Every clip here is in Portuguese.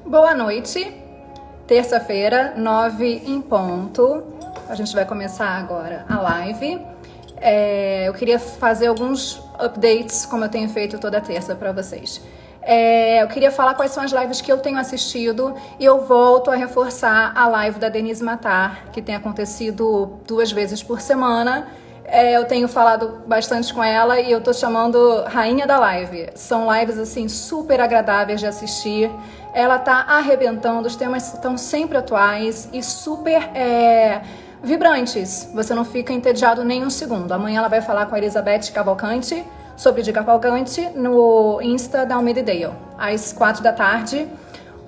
Boa noite, terça-feira, 9 em ponto. A gente vai começar agora a live. Eu queria fazer alguns updates, como eu tenho feito toda terça para vocês. Eu queria falar quais são as lives que eu tenho assistido e eu volto a reforçar a live da Denise Matar, que tem acontecido 2 vezes por semana. Eu tenho falado bastante com ela e eu tô chamando Rainha da Live. São lives assim super agradáveis de assistir. Ela tá arrebentando, os temas estão sempre atuais e super vibrantes. Você não fica entediado nem um segundo. Amanhã ela vai falar com a Elizabeth Cavalcante sobre de Cavalcante no Insta da Almeida Dale, às 4 da tarde.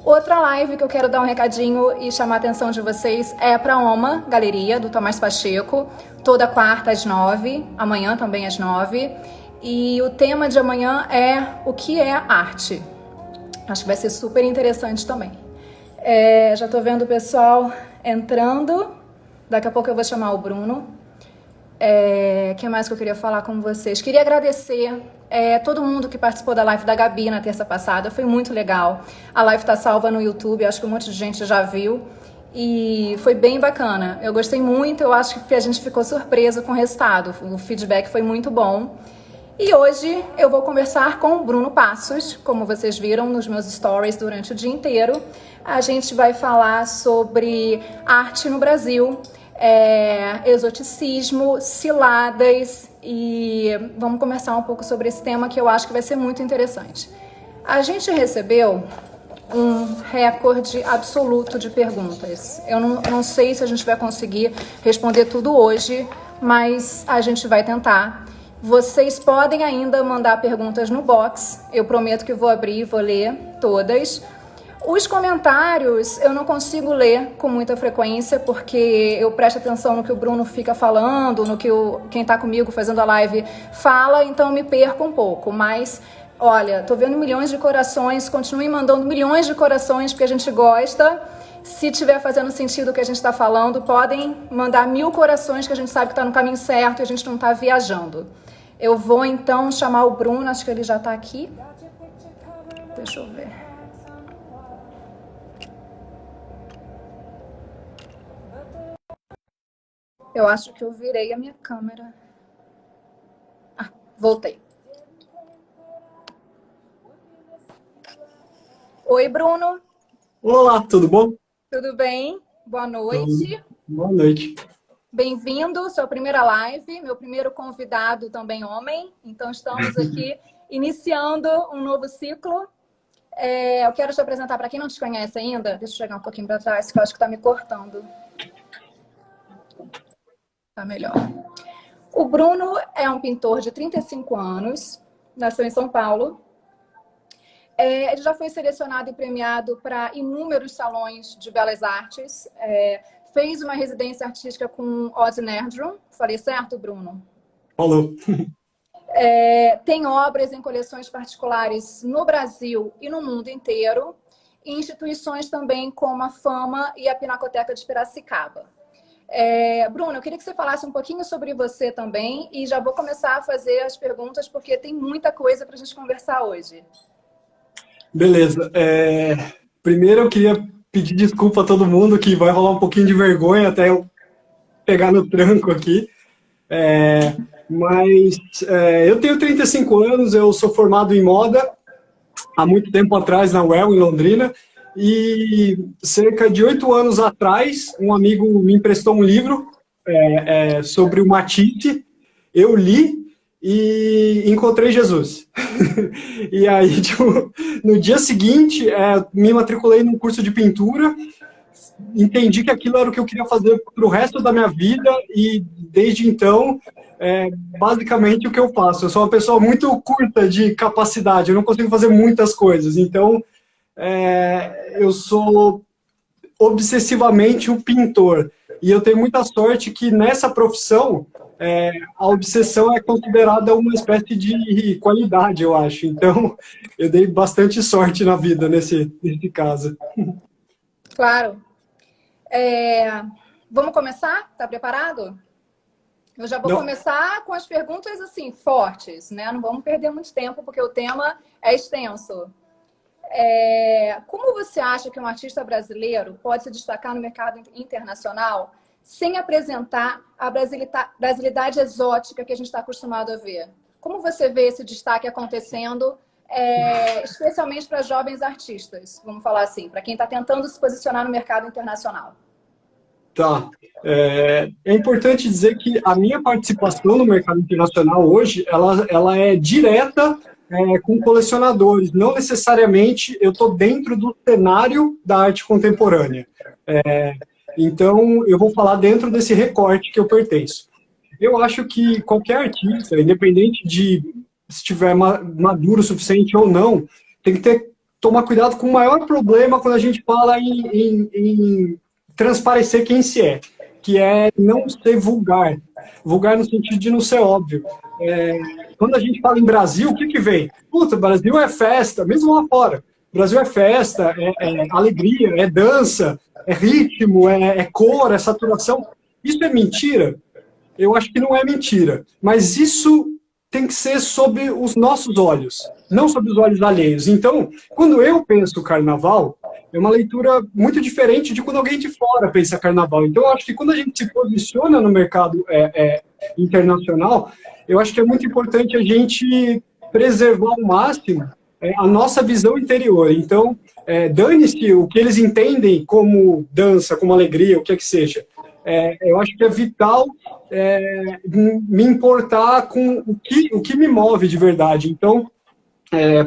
Outra live que eu quero dar um recadinho e chamar a atenção de vocês é para a OMA Galeria, do Tomás Pacheco, toda quarta às 9, amanhã também às 9. E o tema de amanhã é o que é arte. Acho que vai ser super interessante também. Já tô vendo o pessoal entrando, daqui a pouco eu vou chamar o Bruno. O que mais que eu queria falar com vocês? Queria agradecer todo mundo que participou da live da Gabi na terça passada, foi muito legal. A live tá salva no YouTube, acho que um monte de gente já viu e foi bem bacana. Eu gostei muito, eu acho que a gente ficou surpreso com o resultado, o feedback foi muito bom. E hoje eu vou conversar com o Bruno Passos, como vocês viram nos meus stories durante o dia inteiro. A gente vai falar sobre arte no Brasil, exoticismo, ciladas e vamos conversar um pouco sobre esse tema que eu acho que vai ser muito interessante. A gente recebeu um recorde absoluto de perguntas. Eu não sei se a gente vai conseguir responder tudo hoje, mas a gente vai tentar. Vocês podem ainda mandar perguntas no box, eu prometo que vou abrir e vou ler todas. Os comentários eu não consigo ler com muita frequência, porque eu presto atenção no que o Bruno fica falando, no que quem está comigo fazendo a live fala, então eu me perco um pouco. Mas, olha, tô vendo milhões de corações, continuem mandando milhões de corações, porque a gente gosta. Se tiver fazendo sentido o que a gente está falando, podem mandar 1000 corações, que a gente sabe que está no caminho certo e a gente não está viajando. Eu vou então chamar o Bruno, acho que ele já está aqui. Deixa eu ver. Eu acho que eu virei a minha câmera. Voltei. Oi, Bruno. Olá, tudo bom? Tudo bem? Boa noite. Boa noite. Bem-vindo, sua primeira live, meu primeiro convidado também homem. Então estamos aqui iniciando um novo ciclo. Eu quero te apresentar para quem não te conhece ainda. Deixa eu chegar um pouquinho para trás, que eu acho que está me cortando. Tá melhor. O Bruno é um pintor de 35 anos, nasceu em São Paulo. Ele já foi selecionado e premiado para inúmeros salões de belas artes. Fez uma residência artística com Ozzy Nerdrum. Falei certo, Bruno? Falou. Tem obras em coleções particulares no Brasil e no mundo inteiro. E instituições também como a Fama e a Pinacoteca de Piracicaba. Bruno, eu queria que você falasse um pouquinho sobre você também e já vou começar a fazer as perguntas porque tem muita coisa para a gente conversar hoje. Beleza. Primeiro eu queria pedir desculpa a todo mundo, que vai rolar um pouquinho de vergonha até eu pegar no tranco aqui. Mas eu tenho 35 anos, eu sou formado em moda há muito tempo atrás na UEL, em Londrina, e cerca de 8 anos atrás, um amigo me emprestou um livro sobre o Matisse, eu li e encontrei Jesus. E aí, tipo, no dia seguinte, me matriculei num curso de pintura, entendi que aquilo era o que eu queria fazer para o resto da minha vida e desde então, basicamente o que eu faço. Eu sou uma pessoa muito curta de capacidade, eu não consigo fazer muitas coisas, então eu sou obsessivamente um pintor. E eu tenho muita sorte que nessa profissão a obsessão é considerada uma espécie de qualidade, eu acho. Então, eu dei bastante sorte na vida nesse caso. Claro. Vamos começar? Tá preparado? Eu já vou começar com as perguntas assim, fortes, né? Não vamos perder muito tempo, porque o tema é extenso. Como você acha que um artista brasileiro pode se destacar no mercado internacional sem apresentar a brasilidade exótica que a gente está acostumado a ver? Como você vê esse destaque acontecendo, especialmente para jovens artistas, vamos falar assim, para quem está tentando se posicionar no mercado internacional? Tá. É importante dizer que a minha participação no mercado internacional hoje, ela é direta com colecionadores. Não necessariamente eu estou dentro do cenário da arte contemporânea. Então, eu vou falar dentro desse recorte que eu pertenço. Eu acho que qualquer artista, independente de se estiver maduro o suficiente ou não, tem que tomar cuidado com o maior problema quando a gente fala em transparecer quem se é, que é não ser vulgar. Vulgar no sentido de não ser óbvio. Quando a gente fala em Brasil, o que vem? Puta, Brasil é festa, mesmo lá fora. Brasil é festa, é alegria, é dança, é ritmo, é cor, é saturação. Isso é mentira? Eu acho que não é mentira. Mas isso tem que ser sob os nossos olhos, não sob os olhos alheios. Então, quando eu penso carnaval, é uma leitura muito diferente de quando alguém de fora pensa carnaval. Então, eu acho que quando a gente se posiciona no mercado internacional, eu acho que é muito importante a gente preservar ao máximo a nossa visão interior. Então, dane-se o que eles entendem como dança, como alegria, o que é que seja. Eu acho que é vital me importar com o que me move de verdade. Então,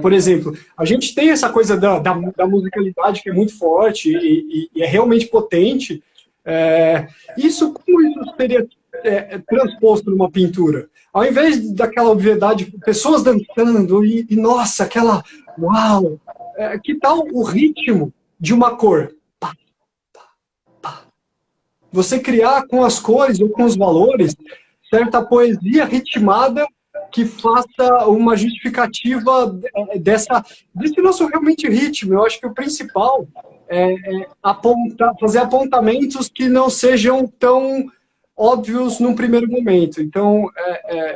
por exemplo, a gente tem essa coisa da musicalidade que é muito forte e é realmente potente. Como isso seria transposto numa pintura? Ao invés daquela obviedade, pessoas dançando e nossa, aquela uau! Que tal o ritmo de uma cor? Pá, pá, pá. Você criar com as cores ou com os valores certa poesia ritmada que faça uma justificativa desse nosso realmente ritmo. Eu acho que o principal é fazer apontamentos que não sejam tão óbvios num primeiro momento. Então,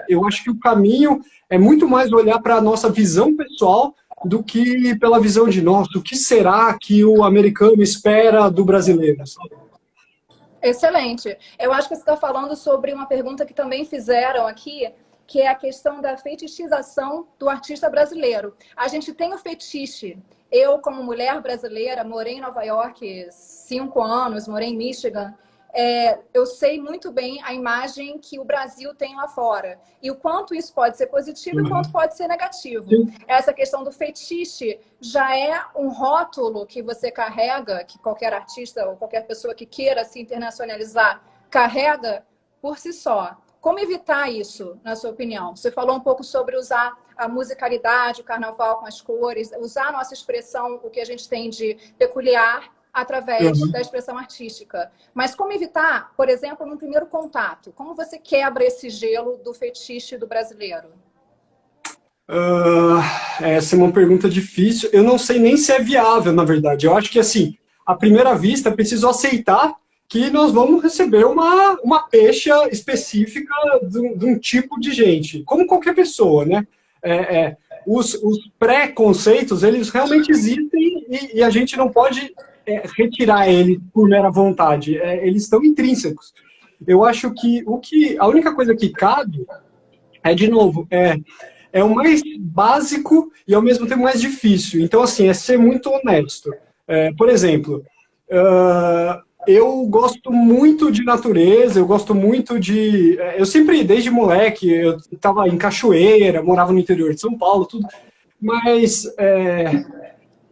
eu acho que o caminho é muito mais olhar para a nossa visão pessoal do que pela visão de, nossa, o que será que o americano espera do brasileiro? Excelente. Eu acho que você está falando sobre uma pergunta que também fizeram aqui, que é a questão da fetichização do artista brasileiro. A gente tem o fetiche. Eu, como mulher brasileira, morei em Nova York 5 anos, morei em Michigan. Eu sei muito bem a imagem que o Brasil tem lá fora. E o quanto isso pode ser positivo e o quanto pode ser negativo. Essa questão do fetiche já é um rótulo que você carrega, que qualquer artista ou qualquer pessoa que queira se internacionalizar carrega por si só. Como evitar isso, na sua opinião? Você falou um pouco sobre usar a musicalidade, o carnaval com as cores, usar a nossa expressão, o que a gente tem de peculiar, através da expressão artística. Mas como evitar, por exemplo, no primeiro contato? Como você quebra esse gelo do fetiche do brasileiro? Essa é uma pergunta difícil. Eu não sei nem se é viável, na verdade. Eu acho que, assim, à primeira vista, preciso aceitar que nós vamos receber uma pecha específica de um tipo de gente, como qualquer pessoa, né? Os pré-conceitos, eles realmente existem e a gente não pode retirar eles por mera vontade. Eles estão intrínsecos. Eu acho que a única coisa que cabe de novo, o mais básico e ao mesmo tempo mais difícil. Então, assim, é ser muito honesto. Por exemplo, eu gosto muito de natureza, eu gosto muito de... Eu sempre, desde moleque, eu estava em Cachoeira, morava no interior de São Paulo, tudo. Mas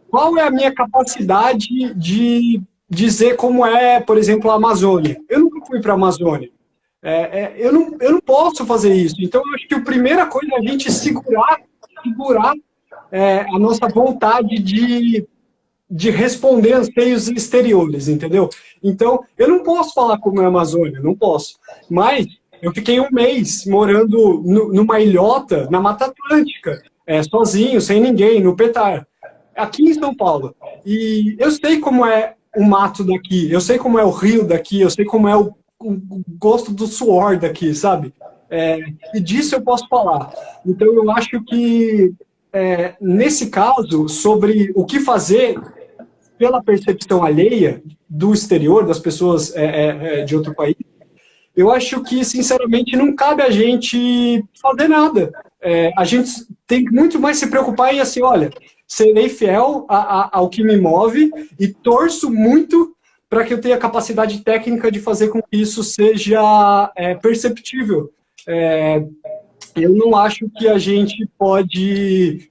qual é a minha capacidade de dizer como é, por exemplo, a Amazônia? Eu nunca fui para a Amazônia. Eu não posso fazer isso. Então, eu acho que a primeira coisa é a gente segurar a nossa vontade de responder anseios exteriores, entendeu? Então, eu não posso falar como é a Amazônia, não posso. Mas eu fiquei 1 mês morando numa ilhota na Mata Atlântica, sozinho, sem ninguém, no Petar, aqui em São Paulo. E eu sei como é o mato daqui, eu sei como é o rio daqui, eu sei como é o gosto do suor daqui, sabe? E disso eu posso falar. Então, eu acho que nesse caso, sobre o que fazer pela percepção alheia do exterior, das pessoas de outro país, eu acho que, sinceramente, não cabe a gente fazer nada. A gente tem que muito mais se preocupar em, assim, olha, serei fiel ao que me move e torço muito para que eu tenha capacidade técnica de fazer com que isso seja perceptível. Eu não acho que a gente pode,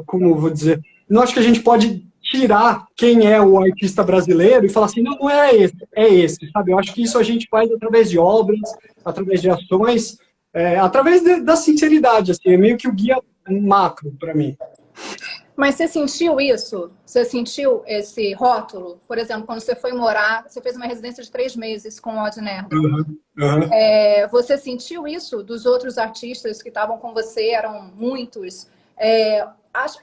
como eu vou dizer, não acho que a gente pode tirar quem é o artista brasileiro e falar assim, não, não é esse, sabe? Eu acho que isso a gente faz através de obras, através de ações, através da sinceridade, assim, é meio que o guia macro para mim. Mas você sentiu isso? Você sentiu esse rótulo? Por exemplo, quando você foi morar, você fez uma residência de 3 meses com o Odd Nerd. Você sentiu isso dos outros artistas que estavam com você? Eram muitos.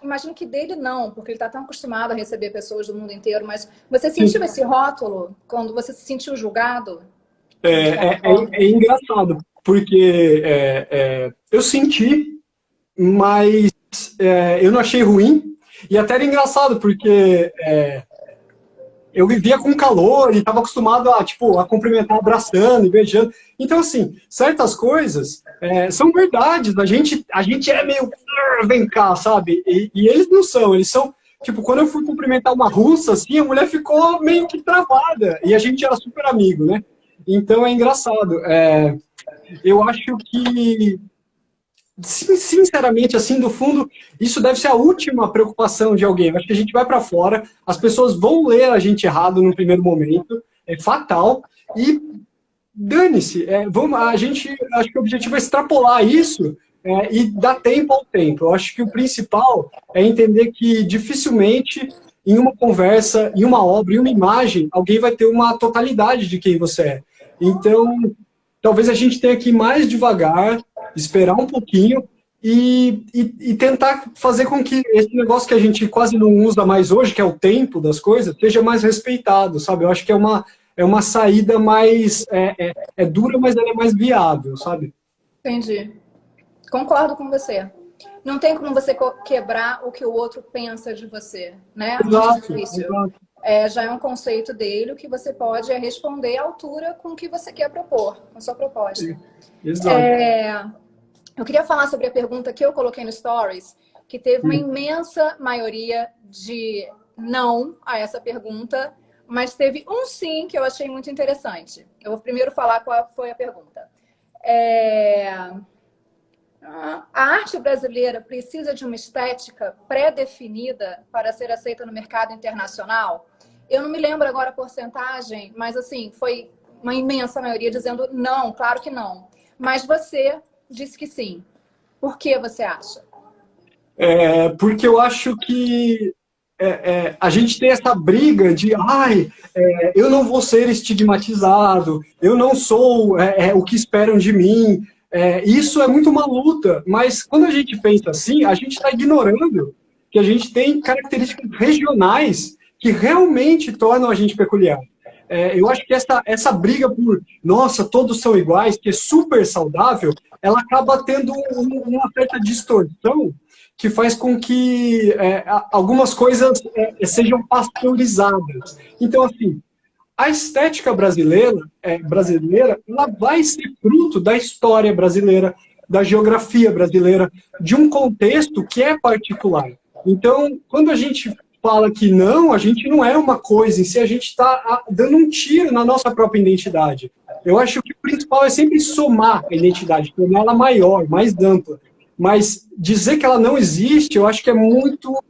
Imagino que dele não, porque ele está tão acostumado a receber pessoas do mundo inteiro. Mas você sentiu esse rótulo quando você se sentiu julgado? É engraçado, porque eu senti, mas eu não achei ruim, e até era engraçado, porque eu vivia com calor e estava acostumado a cumprimentar abraçando e beijando. Então, assim, certas coisas são verdades, a gente é meio, vem cá, sabe? E eles não são, eles são, tipo, quando eu fui cumprimentar uma russa, assim, a mulher ficou meio que travada, e a gente era super amigo, né? Então é engraçado. Eu acho que, sinceramente, assim, do fundo, isso deve ser a última preocupação de alguém. Eu acho que a gente vai para fora, as pessoas vão ler a gente errado no primeiro momento, é fatal, e dane-se. Acho que o objetivo é extrapolar isso e dar tempo ao tempo. Eu acho que o principal é entender que dificilmente, em uma conversa, em uma obra, em uma imagem, alguém vai ter uma totalidade de quem você é. Então, talvez a gente tenha que ir mais devagar, esperar um pouquinho e tentar fazer com que esse negócio que a gente quase não usa mais hoje, que é o tempo das coisas, seja mais respeitado, sabe? Eu acho que é uma saída mais dura, mas ela é mais viável, sabe? Entendi. Concordo com você. Não tem como você quebrar o que o outro pensa de você, né? Exato, Muito difícil. exato. Já é um conceito dele, o que você pode responder à altura com o que você quer propor, com a sua proposta. Exato. Eu queria falar sobre a pergunta que eu coloquei no Stories, que teve uma imensa maioria de não a essa pergunta, mas teve um sim que eu achei muito interessante. Eu vou primeiro falar qual foi a pergunta. A arte brasileira precisa de uma estética pré-definida para ser aceita no mercado internacional? Eu não me lembro agora a porcentagem, mas assim, foi uma imensa maioria dizendo não, claro que não. Mas você disse que sim. Por que você acha? Porque eu acho que a gente tem essa briga de eu não vou ser estigmatizado, eu não sou o que esperam de mim. Isso é muito uma luta, mas quando a gente pensa assim, a gente está ignorando que a gente tem características regionais que realmente tornam a gente peculiar. Eu acho que essa briga por, nossa, todos são iguais, que é super saudável, ela acaba tendo uma certa distorção que faz com que algumas coisas sejam pasteurizadas. Então, assim, a estética brasileira, ela vai ser fruto da história brasileira, da geografia brasileira, de um contexto que é particular. Então, quando a gente fala que não, a gente não é uma coisa em si, a gente está dando um tiro na nossa própria identidade. Eu acho que o principal é sempre somar a identidade, tornar ela maior, mais ampla. Mas dizer que ela não existe, eu acho que é muito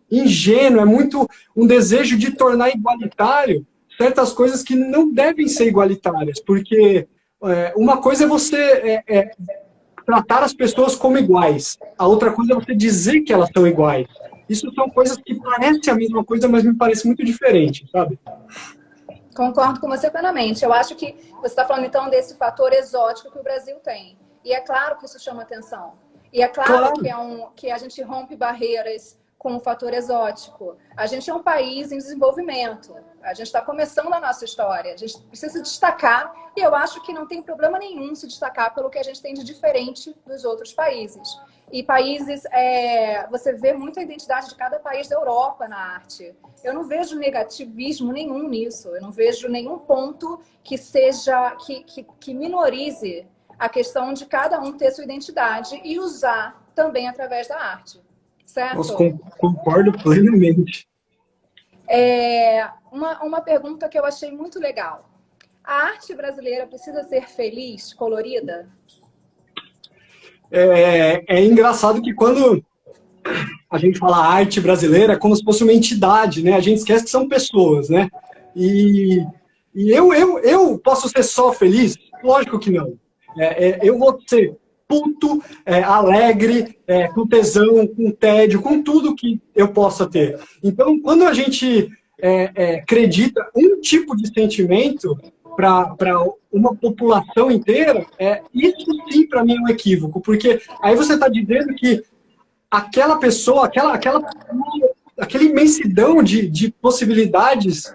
ingênuo, é muito um desejo de tornar igualitário certas coisas que não devem ser igualitárias, porque uma coisa é você tratar as pessoas como iguais, a outra coisa é você dizer que elas são iguais. Isso são coisas que parecem a mesma coisa, mas me parece muito diferente, sabe? Concordo com você plenamente. Eu acho que você está falando, então, desse fator exótico que o Brasil tem. E é claro que isso chama atenção. E é claro, que a gente rompe barreiras com o fator exótico. A gente é um país em desenvolvimento. A gente está começando a nossa história. A gente precisa se destacar e eu acho que não tem problema nenhum se destacar pelo que a gente tem de diferente dos outros países. E países, você vê muito a identidade de cada país da Europa na arte. Eu não vejo negativismo nenhum nisso. Eu não vejo nenhum ponto que seja, que minorize a questão de cada um ter sua identidade e usar também através da arte. Certo? Nossa, concordo plenamente. Uma pergunta que eu achei muito legal. A arte brasileira precisa ser feliz, colorida? É engraçado que quando a gente fala arte brasileira é como se fosse uma entidade, né? A gente esquece que são pessoas, né? E eu posso ser só feliz? Lógico que não. Eu vou ser puto, alegre, com tesão, com tédio, com tudo que eu possa ter. Então, quando a gente acredita um tipo de sentimento para uma população inteira, isso sim para mim é um equívoco, porque aí você está dizendo que aquela pessoa, aquela imensidão de possibilidades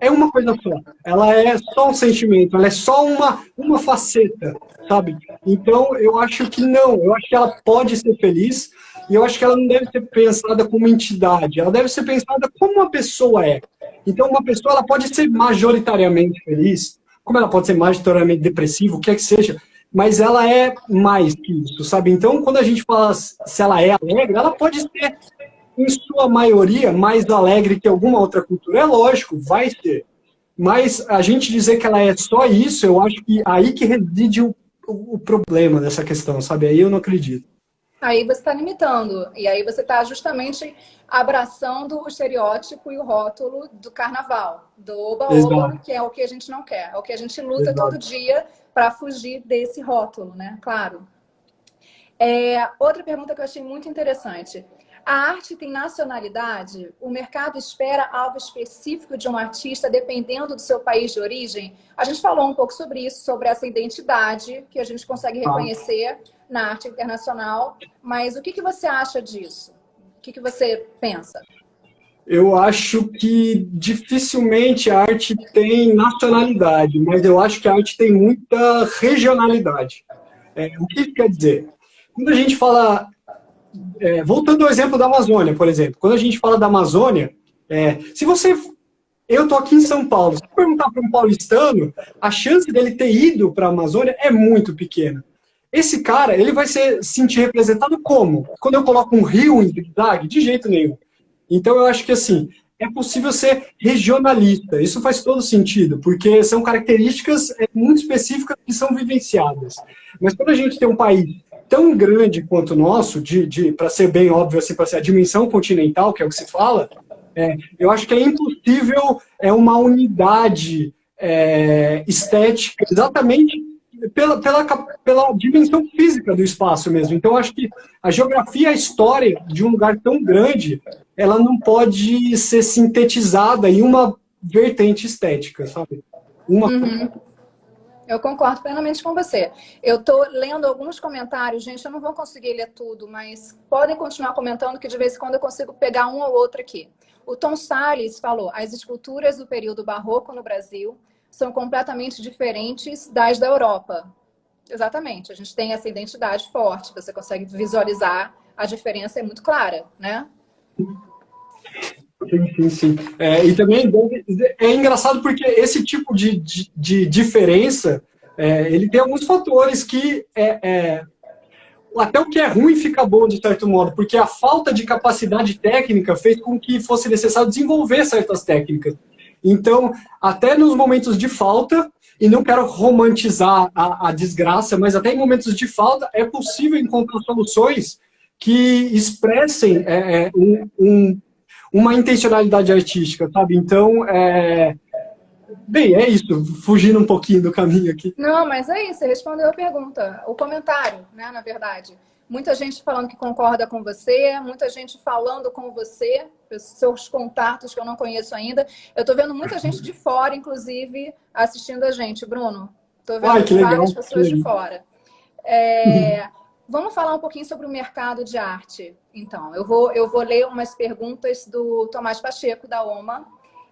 é uma coisa só. Ela é só um sentimento, ela é só uma faceta, sabe? Então, eu acho que não. Eu acho que ela pode ser feliz e eu acho que ela não deve ser pensada como entidade. Ela deve ser pensada como uma pessoa é. Então, uma pessoa ela pode ser majoritariamente feliz, como ela pode ser majoritariamente depressiva, o que é que seja, mas ela é mais que isso, sabe? Então, quando a gente fala se ela é alegre, ela pode ser em sua maioria, mais alegre que alguma outra cultura. É lógico, vai ser. Mas a gente dizer que ela é só isso, eu acho que aí que reside o problema dessa questão, sabe? Aí eu não acredito. Aí você está limitando. E aí você está justamente abraçando o estereótipo e o rótulo do carnaval, do oba-oba, que é o que a gente não quer. É o que a gente luta todo dia para fugir desse rótulo, né? Claro. Outra pergunta que eu achei muito interessante. A arte tem nacionalidade? O mercado espera algo específico de um artista dependendo do seu país de origem? A gente falou um pouco sobre isso, sobre essa identidade que a gente consegue reconhecer na arte internacional, mas o que você acha disso? O que você pensa? Eu acho que dificilmente a arte tem nacionalidade, mas eu acho que a arte tem muita regionalidade. O que isso quer dizer? Quando a gente fala... voltando ao exemplo da Amazônia, por exemplo. Quando a gente fala da Amazônia, se você... Eu estou aqui em São Paulo. Se perguntar para um paulistano, a chance dele ter ido para a Amazônia é muito pequena. Esse cara, ele vai se sentir representado como? Quando eu coloco um rio em zigue-zague? De jeito nenhum. Então, eu acho que, assim, é possível ser regionalista. Isso faz todo sentido, porque são características muito específicas que são vivenciadas. Mas quando a gente tem um país tão grande quanto o nosso, para ser bem óbvio, assim, para ser a dimensão continental, que é o que se fala, eu acho que é impossível uma unidade estética, exatamente pela dimensão física do espaço mesmo. Então, eu acho que a geografia, a história de um lugar tão grande, ela não pode ser sintetizada em uma vertente estética, sabe? Eu concordo plenamente com você. Eu estou lendo alguns comentários, gente, eu não vou conseguir ler tudo, mas podem continuar comentando que de vez em quando eu consigo pegar um ou outro aqui. O Tom Salles falou, as esculturas do período barroco no Brasil são completamente diferentes das da Europa. Exatamente, a gente tem essa identidade forte, você consegue visualizar, a diferença é muito clara, né? Sim. E também é engraçado porque esse tipo de diferença, ele tem alguns fatores que até o que é ruim fica bom de certo modo, porque a falta de capacidade técnica fez com que fosse necessário desenvolver certas técnicas. Então, até nos momentos de falta, e não quero romantizar a desgraça, mas até em momentos de falta é possível encontrar soluções que expressem uma intencionalidade artística, sabe? Então, bem, é isso, fugindo um pouquinho do caminho aqui. Não, mas é isso, você respondeu a pergunta, o comentário, né, na verdade. Muita gente falando que concorda com você, muita gente falando com você, seus contatos que eu não conheço ainda. Eu tô vendo muita gente de fora, inclusive, assistindo a gente, Bruno. Tô vendo várias pessoas de fora. Vamos falar um pouquinho sobre o mercado de arte. Então, eu vou ler umas perguntas do Tomás Pacheco, da OMA.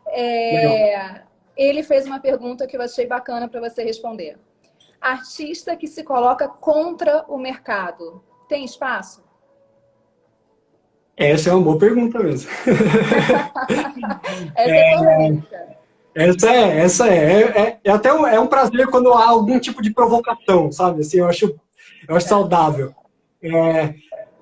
Legal. Ele fez uma pergunta que eu achei bacana para você responder. Artista que se coloca contra o mercado, tem espaço? Essa é uma boa pergunta mesmo. Essa é polêmica. É até um prazer quando há algum tipo de provocação, sabe? Assim, eu acho saudável. É,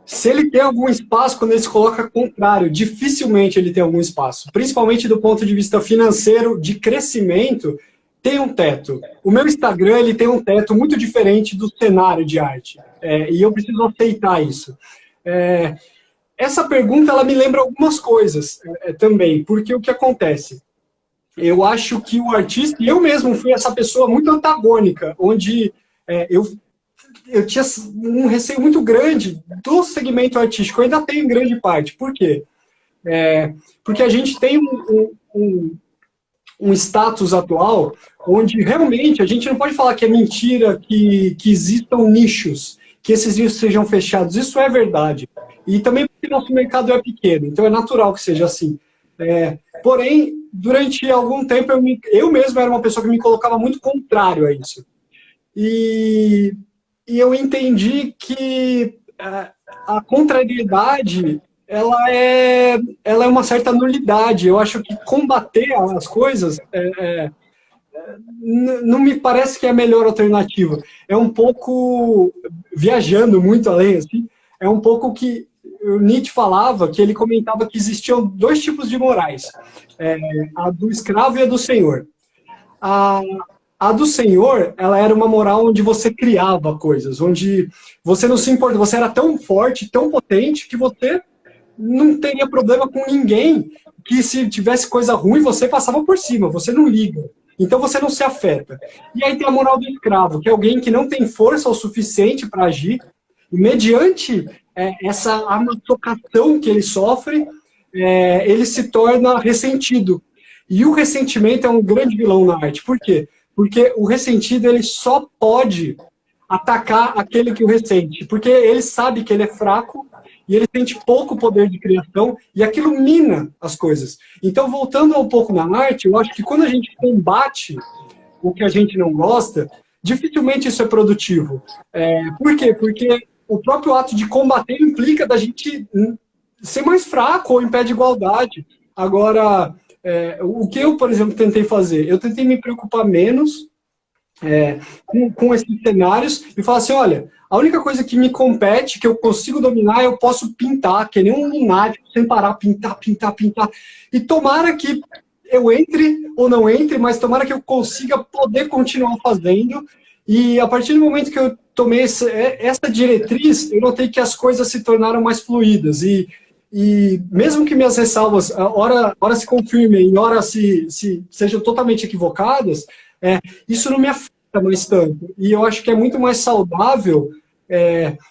se ele tem algum espaço, quando ele se coloca contrário, dificilmente ele tem algum espaço. Principalmente do ponto de vista financeiro, de crescimento, tem um teto. O meu Instagram ele tem um teto muito diferente do cenário de arte. E eu preciso aceitar isso. É, essa pergunta ela me lembra algumas coisas também, porque o que acontece? Eu acho que o artista, e eu mesmo fui essa pessoa muito antagônica, onde eu tinha um receio muito grande do segmento artístico, eu ainda tenho em grande parte. Por quê? Porque a gente tem um status atual onde realmente a gente não pode falar que é mentira que existam nichos, que esses nichos sejam fechados. Isso é verdade. E também porque nosso mercado é pequeno, então é natural que seja assim. Porém, durante algum tempo, eu mesmo era uma pessoa que me colocava muito contrário a isso. E eu entendi que a contrariedade ela é uma certa nulidade. Eu acho que combater as coisas não me parece que é a melhor alternativa. É um pouco, viajando muito além, assim, é um pouco que o Nietzsche falava, que ele comentava que existiam dois tipos de morais, a do escravo e a do senhor. A, a do senhor, ela era uma moral onde você criava coisas, onde você não se importa, você era tão forte, tão potente, que você não teria problema com ninguém, que se tivesse coisa ruim, você passava por cima, você não liga. Então você não se afeta. E aí tem a moral do escravo, que é alguém que não tem força o suficiente para agir, e mediante essa amasocação que ele sofre, ele se torna ressentido. E o ressentimento é um grande vilão na arte. Por quê? Porque o ressentido ele só pode atacar aquele que o ressente, porque ele sabe que ele é fraco e ele tem pouco poder de criação e aquilo mina as coisas. Então, voltando um pouco na arte, eu acho que quando a gente combate o que a gente não gosta, dificilmente isso é produtivo. Por quê? Porque o próprio ato de combater implica da gente ser mais fraco ou em pé de igualdade. Agora, o que eu, por exemplo, tentei fazer? Eu tentei me preocupar menos com esses cenários e falar assim, olha, a única coisa que me compete, que eu consigo dominar, eu posso pintar, que nem um lunático, sem parar, pintar, pintar, pintar. E tomara que eu entre ou não entre, mas tomara que eu consiga poder continuar fazendo. E a partir do momento que eu tomei essa diretriz, eu notei que as coisas se tornaram mais fluídas. E mesmo que minhas ressalvas, ora se confirmem, ora se sejam totalmente equivocadas, isso não me afeta mais tanto. E eu acho que é muito mais saudável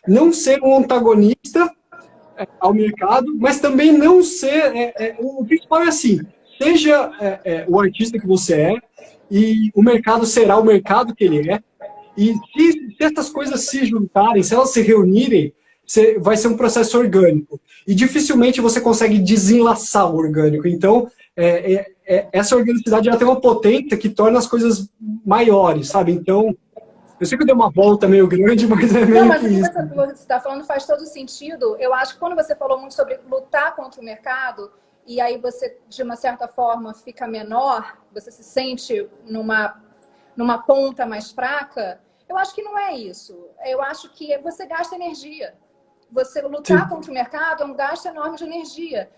não ser um antagonista ao mercado, mas também não ser... o principal é assim, seja o artista que você é, e o mercado será o mercado que ele é, e se essas coisas se juntarem, se elas se reunirem, vai ser um processo orgânico. E dificilmente você consegue desenlaçar o orgânico. Então, essa organicidade ela tem uma potência que torna as coisas maiores, sabe? Então, eu sei que eu dei uma volta meio grande, mas é meio Não, mas que o que isso. você está falando faz todo sentido. Eu acho que quando você falou muito sobre lutar contra o mercado, e aí você, de uma certa forma, fica menor, você se sente numa ponta mais fraca, eu acho que não é isso. Eu acho que você gasta energia. Você lutar contra o mercado é um gasto enorme de energia.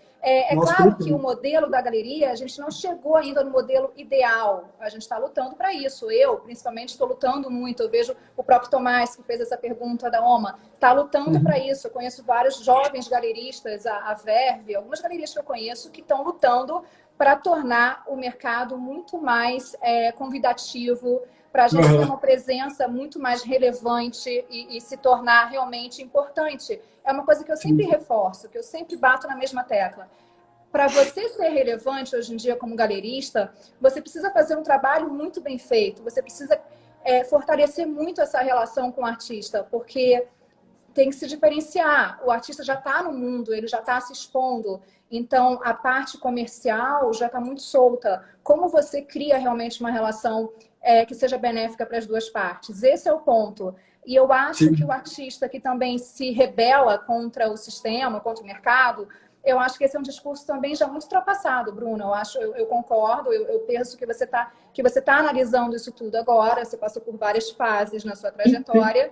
Nossa, Claro que o modelo da galeria, a gente não chegou ainda no modelo ideal. A gente está lutando para isso. Eu, principalmente, estou lutando muito. Eu vejo o próprio Tomás, que fez essa pergunta da OMA, está lutando para isso. Eu conheço vários jovens galeristas, a Verve, algumas galerias que eu conheço, que estão lutando para tornar o mercado muito mais convidativo, para a gente ter uma presença muito mais relevante e se tornar realmente importante. É uma coisa que eu sempre reforço, que eu sempre bato na mesma tecla. Para você ser relevante hoje em dia como galerista, você precisa fazer um trabalho muito bem feito, você precisa fortalecer muito essa relação com o artista, porque tem que se diferenciar. O artista já está no mundo, ele já está se expondo. Então, a parte comercial já está muito solta. Como você cria realmente uma relação que seja benéfica para as duas partes? Esse é o ponto. E eu acho Sim. que o artista que também se rebela contra o sistema, contra o mercado, eu acho que esse é um discurso também já muito ultrapassado, Bruno. Eu concordo, eu penso que você tá analisando isso tudo agora, você passou por várias fases na sua trajetória.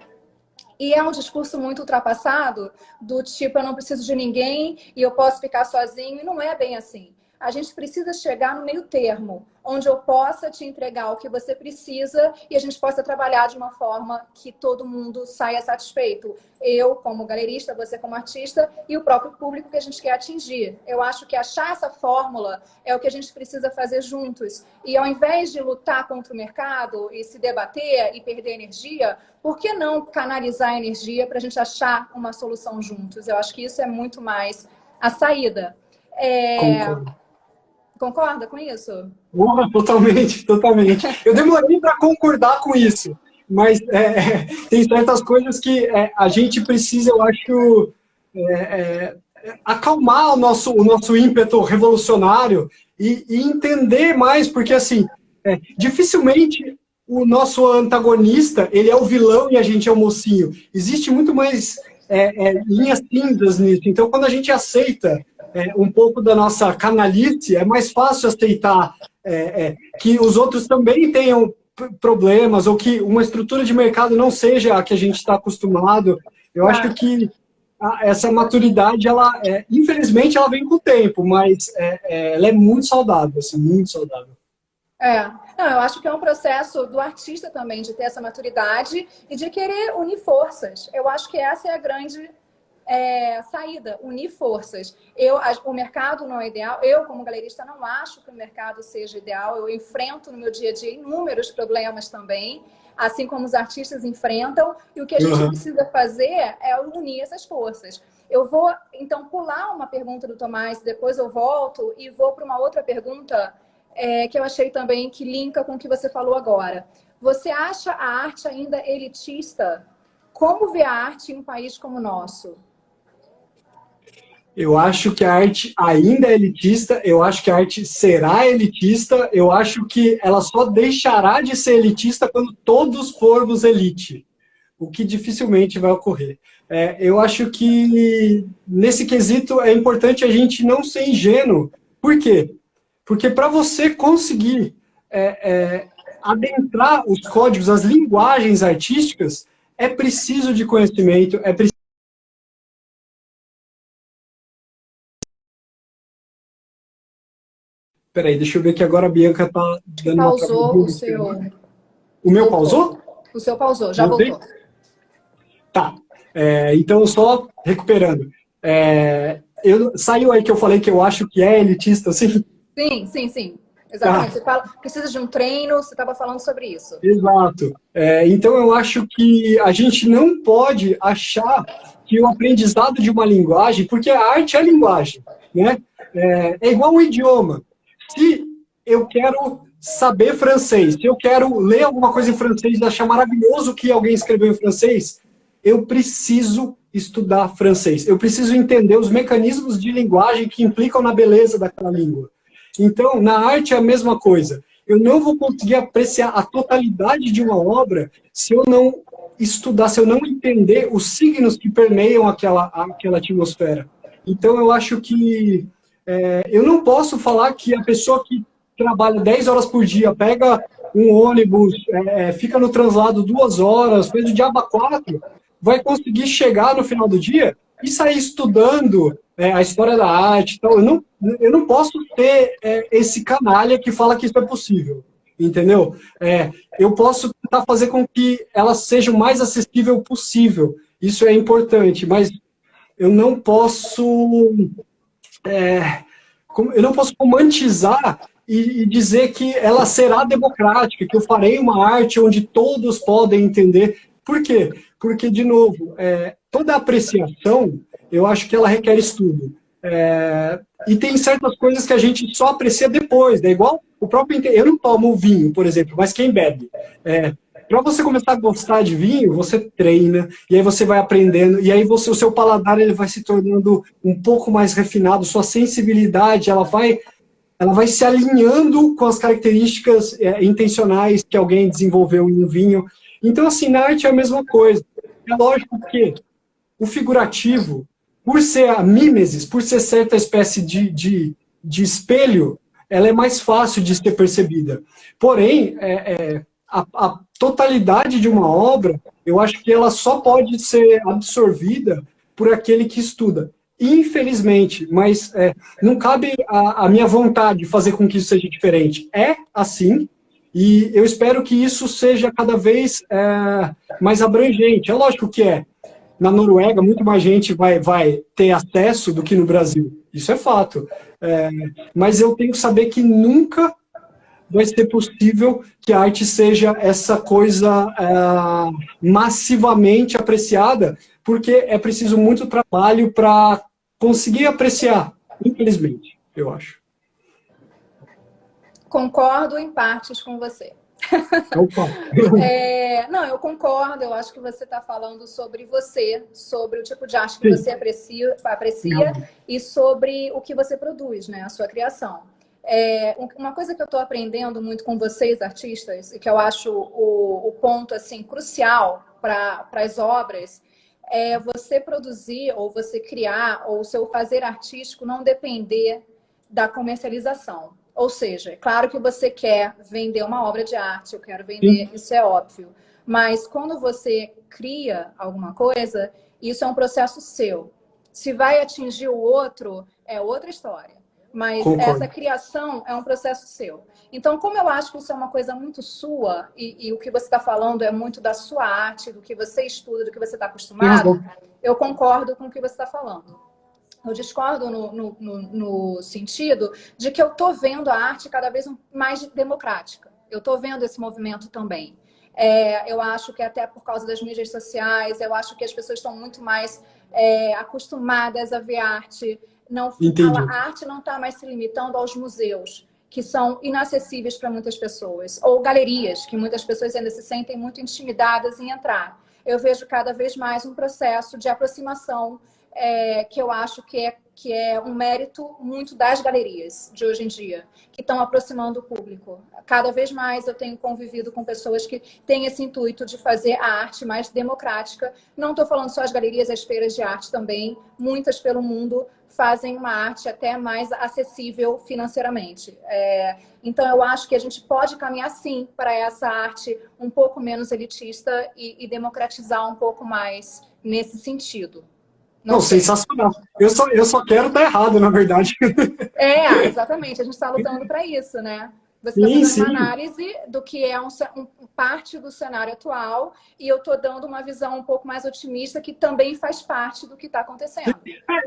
E é um discurso muito ultrapassado, do tipo, eu não preciso de ninguém e eu posso ficar sozinho, e não é bem assim. A gente precisa chegar no meio termo, onde eu possa te entregar o que você precisa e a gente possa trabalhar de uma forma que todo mundo saia satisfeito. Eu, como galerista, você como artista e o próprio público que a gente quer atingir. Eu acho que achar essa fórmula é o que a gente precisa fazer juntos. E ao invés de lutar contra o mercado e se debater e perder energia, por que não canalizar a energia para a gente achar uma solução juntos? Eu acho que isso é muito mais a saída. Concordo. Concorda com isso? Totalmente, totalmente. Eu demorei para concordar com isso, mas tem certas coisas que a gente precisa, eu acho, acalmar o nosso ímpeto revolucionário e entender mais, porque assim, dificilmente o nosso antagonista, ele é o vilão e a gente é o mocinho. Existe muito mais linhas cinzas nisso. Então, quando a gente aceita um pouco da nossa canalice, é mais fácil aceitar que os outros também tenham problemas ou que uma estrutura de mercado não seja a que a gente está acostumado. Eu acho que essa maturidade, ela, infelizmente, ela vem com o tempo, mas ela é muito saudável, assim, muito saudável. Não, eu acho que é um processo do artista também, de ter essa maturidade e de querer unir forças. Eu acho que essa é a grande saída, unir forças. O mercado não é ideal. Eu, como galerista, não acho que o mercado seja ideal. Eu enfrento no meu dia a dia inúmeros problemas também, assim como os artistas enfrentam. E o que a gente precisa fazer é unir essas forças. Eu vou, então, pular uma pergunta do Tomás, depois eu volto e vou para uma outra pergunta que eu achei também que linka com o que você falou agora. Você acha a arte ainda elitista? Como ver a arte em um país como o nosso? Eu acho que a arte ainda é elitista, eu acho que a arte será elitista, eu acho que ela só deixará de ser elitista quando todos formos elite, o que dificilmente vai ocorrer. Eu acho que, nesse quesito, é importante a gente não ser ingênuo. Por quê? Porque para você conseguir adentrar os códigos, as linguagens artísticas, é preciso de conhecimento, é preciso... Peraí, deixa eu ver que agora a Bianca tá dando uma Pausou o seu... O meu pausou? O seu pausou, já voltou. Tá. Então, só recuperando. Saiu aí que eu falei que eu acho que é elitista, assim? Sim. Exatamente. Você fala, precisa de um treino, você estava falando sobre isso. Exato. Então, eu acho que a gente não pode achar que o aprendizado de uma linguagem, porque a arte é linguagem, né? É igual um idioma. Se eu quero saber francês, se eu quero ler alguma coisa em francês e achar maravilhoso que alguém escreveu em francês, eu preciso estudar francês. Eu preciso entender os mecanismos de linguagem que implicam na beleza daquela língua. Então, na arte é a mesma coisa. Eu não vou conseguir apreciar a totalidade de uma obra se eu não estudar, se eu não entender os signos que permeiam aquela atmosfera. Então, eu acho que eu não posso falar que a pessoa que trabalha 10 horas por dia, pega um ônibus, fica no translado 2 horas, fez o diabo 4, vai conseguir chegar no final do dia e sair estudando a história da arte. Então, eu não posso ter esse canalha que fala que isso é possível, entendeu? Eu posso tentar fazer com que ela seja o mais acessível possível. Isso é importante, mas eu não posso romantizar e dizer que ela será democrática, que eu farei uma arte onde todos podem entender. Por quê? Porque, de novo, toda apreciação, eu acho que ela requer estudo. E tem certas coisas que a gente só aprecia depois, né? Igual o próprio... Eu não tomo vinho, por exemplo, mas quem bebe? para você começar a gostar de vinho, você treina, e aí você vai aprendendo, e aí o seu paladar ele vai se tornando um pouco mais refinado, sua sensibilidade ela vai se alinhando com as características intencionais que alguém desenvolveu em um vinho. Então, assim, na arte é a mesma coisa. É lógico que o figurativo, por ser a mimesis, por ser certa espécie de espelho, ela é mais fácil de ser percebida. Porém, a totalidade de uma obra, eu acho que ela só pode ser absorvida por aquele que estuda. Infelizmente, mas não cabe a minha vontade de fazer com que isso seja diferente. É assim, e eu espero que isso seja cada vez mais abrangente. É lógico que na Noruega, muito mais gente vai ter acesso do que no Brasil. Isso é fato. Mas eu tenho que saber que nunca vai ser possível que a arte seja essa coisa massivamente apreciada, porque é preciso muito trabalho para conseguir apreciar, infelizmente, eu acho. Concordo em partes com você. Opa. Não, eu concordo, eu acho que você está falando sobre você, sobre o tipo de arte que você aprecia e sobre o que você produz, né, a sua criação. Uma coisa que eu estou aprendendo muito com vocês, artistas, e que eu acho o ponto assim, crucial para as obras, é você produzir, ou você criar, ou o seu fazer artístico não depender da comercialização. Ou seja, é claro que você quer vender uma obra de arte, eu quero vender, isso é óbvio. Mas quando você cria alguma coisa, isso é um processo seu. Se vai atingir o outro, é outra história. Mas Concordo. essa criação é um processo seu. Então, como eu acho que isso é uma coisa muito sua, e o que você está falando é muito da sua arte, do que você estuda, do que você está acostumado, eu concordo com o que você está falando. Eu discordo no sentido de que eu estou vendo a arte cada vez mais democrática. Eu estou vendo esse movimento também. Eu acho que até por causa das mídias sociais, eu acho que as pessoas estão muito mais acostumadas a ver arte. A arte não está mais se limitando aos museus, que são inacessíveis para muitas pessoas, ou galerias, que muitas pessoas ainda se sentem muito intimidadas em entrar. Eu vejo cada vez mais um processo de aproximação que eu acho que é um mérito muito das galerias de hoje em dia, que estão aproximando o público. Cada vez mais eu tenho convivido com pessoas que têm esse intuito de fazer a arte mais democrática. Não estou falando só as galerias, as feiras de arte também, muitas pelo mundo fazem uma arte até mais acessível financeiramente. Então, eu acho que a gente pode caminhar, sim, para essa arte um pouco menos elitista e democratizar um pouco mais nesse sentido. Não, sensacional. Eu só quero estar errado, na verdade. Exatamente. A gente está lutando para isso, né? Você está fazendo uma análise do que é parte do cenário atual e eu estou dando uma visão um pouco mais otimista que também faz parte do que está acontecendo.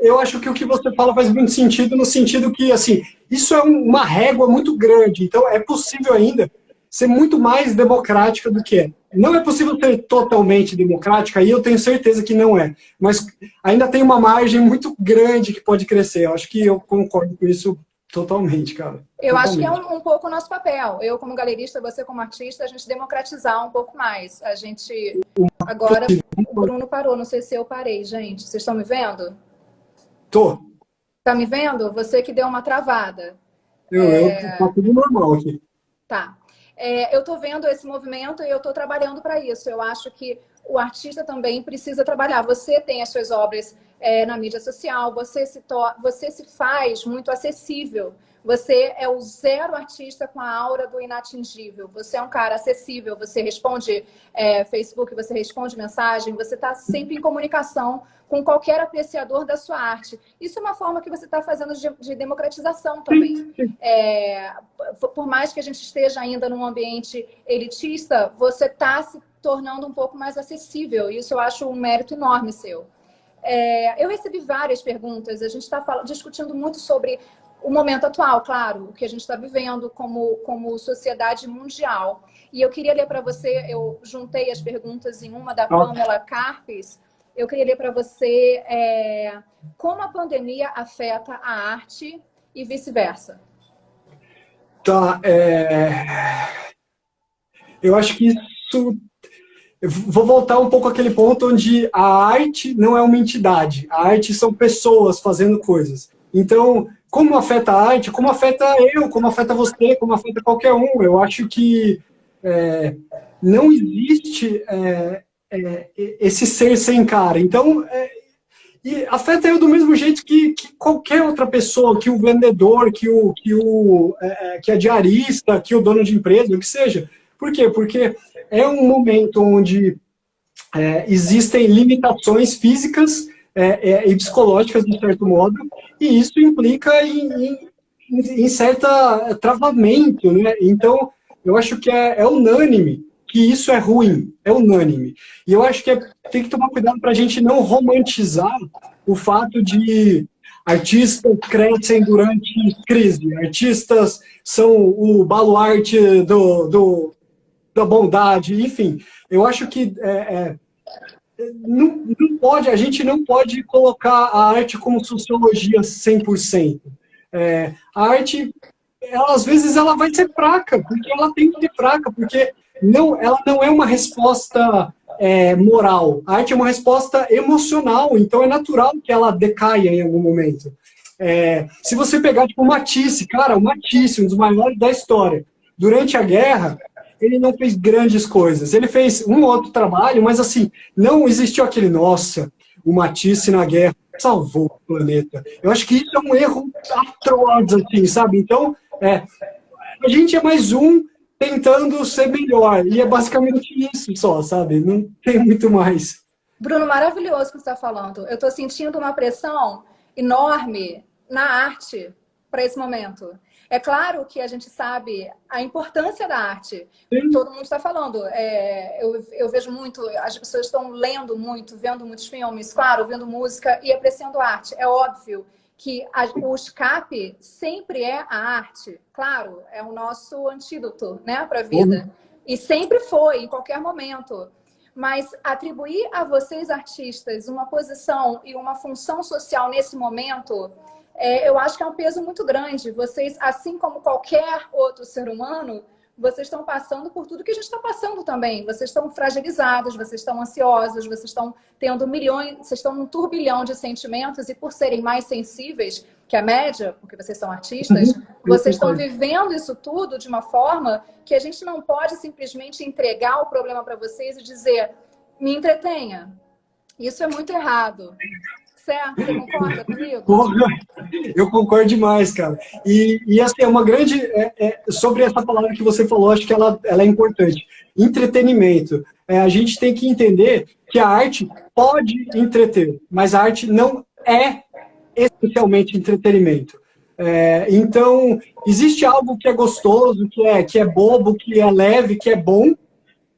Eu acho que o que você fala faz muito sentido, no sentido que, assim, isso é uma régua muito grande. Então, é possível ainda ser muito mais democrática do que é. Não é possível ser totalmente democrática, e eu tenho certeza que não é. Mas ainda tem uma margem muito grande que pode crescer. Eu acho que eu concordo com isso totalmente, cara. Eu acho que é um pouco o nosso papel. Eu, como galerista, você, como artista, a gente democratizar um pouco mais. A gente... Agora, o Bruno parou. Não sei se eu parei, gente. Vocês estão me vendo? Tô. Tá me vendo? Você que deu uma travada. Tá tudo normal aqui. Tá. Eu estou vendo esse movimento e eu estou trabalhando para isso. Eu acho que o artista também precisa trabalhar. Você tem as suas obras na mídia social, você se faz muito acessível. Você é o zero artista com a aura do inatingível. Você é um cara acessível, você responde Facebook, você responde mensagem, você está sempre em comunicação com qualquer apreciador da sua arte. Isso é uma forma que você está fazendo de democratização também. Por mais que a gente esteja ainda num ambiente elitista, você está se tornando um pouco mais acessível. Isso eu acho um mérito enorme seu. Eu recebi várias perguntas. A gente está discutindo muito sobre o momento atual, claro, o que a gente está vivendo como sociedade mundial. E eu queria ler para você, eu juntei as perguntas em uma da Pamela Carpes. Eu queria ler para você como a pandemia afeta a arte e vice-versa. Tá, eu acho que isso eu vou voltar um pouco àquele ponto onde a arte não é uma entidade. A arte são pessoas fazendo coisas. Então, como afeta a arte, como afeta eu, como afeta você, como afeta qualquer um. Eu acho que não existe esse ser sem cara. Então, e afeta eu do mesmo jeito que qualquer outra pessoa, que o vendedor, que a diarista, que o dono de empresa, o que seja. Por quê? Porque é um momento onde existem limitações físicas e psicológicas, de certo modo, e isso implica em certo travamento, né? Então, eu acho que é unânime que isso é ruim, é unânime. E eu acho que tem que tomar cuidado para a gente não romantizar o fato de artistas crescem durante crise, artistas são o baluarte da bondade, enfim. Eu acho que não pode, a gente não pode colocar a arte como sociologia 100%. A arte, às vezes, ela vai ser fraca, porque ela tem que ser fraca, porque ela não é uma resposta moral. A arte é uma resposta emocional, então é natural que ela decaia em algum momento. Se você pegar, tipo, o Matisse, cara, o Matisse, um dos maiores da história, durante a guerra, ele não fez grandes coisas. Ele fez um ou outro trabalho, mas, assim, não existiu aquele, nossa, o Matisse na guerra salvou o planeta. Eu acho que isso é um erro atroz, assim, sabe? Então, a gente é mais um tentando ser melhor. E é basicamente isso só, sabe? Não tem muito mais. Bruno, maravilhoso o que você está falando. Eu estou sentindo uma pressão enorme na arte para esse momento. É claro que a gente sabe a importância da arte. Sim. Todo mundo está falando. Eu vejo muito, as pessoas estão lendo muito, vendo muitos filmes, claro, ouvindo música e apreciando arte. É óbvio que o escape sempre é a arte. Claro, é o nosso antídoto, né, para a vida. E sempre foi, em qualquer momento. Mas atribuir a vocês, artistas, uma posição e uma função social nesse momento, eu acho que é um peso muito grande. Vocês, assim como qualquer outro ser humano, vocês estão passando por tudo que a gente está passando também. Vocês estão fragilizados, vocês estão ansiosos, vocês estão tendo milhões, vocês estão num turbilhão de sentimentos e por serem mais sensíveis que a média, porque vocês são artistas, vocês estão vivendo isso tudo de uma forma que a gente não pode simplesmente entregar o problema para vocês e dizer, me entretenha. Isso é muito errado. Certo? Você concorda comigo? Porra, eu concordo demais, cara. E assim, é uma grande... sobre essa palavra que você falou, acho que ela é importante. Entretenimento. A gente tem que entender que a arte pode entreter, mas a arte não é essencialmente entretenimento. Então, existe algo que é gostoso, que é bobo, que é leve, que é bom,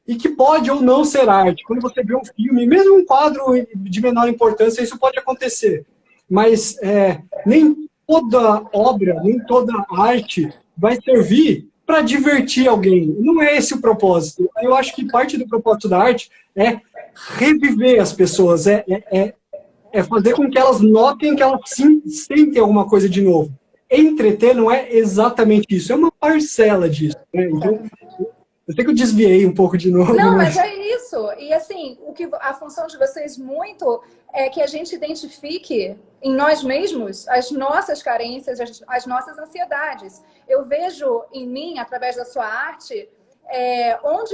e que pode ou não ser arte. Quando você vê um filme, mesmo um quadro de menor importância, isso pode acontecer. Mas nem toda obra, nem toda arte vai servir para divertir alguém. Não é esse o propósito. Eu acho que parte do propósito da arte é reviver as pessoas, é fazer com que elas notem que elas sentem alguma coisa de novo. Entreter não é exatamente isso, é uma parcela disso. Né? Então, eu sei que eu desviei um pouco de novo. Não, mas é isso. E assim, a função de vocês muito é que a gente identifique em nós mesmos as nossas carências, as nossas ansiedades. Eu vejo em mim, através da sua arte, o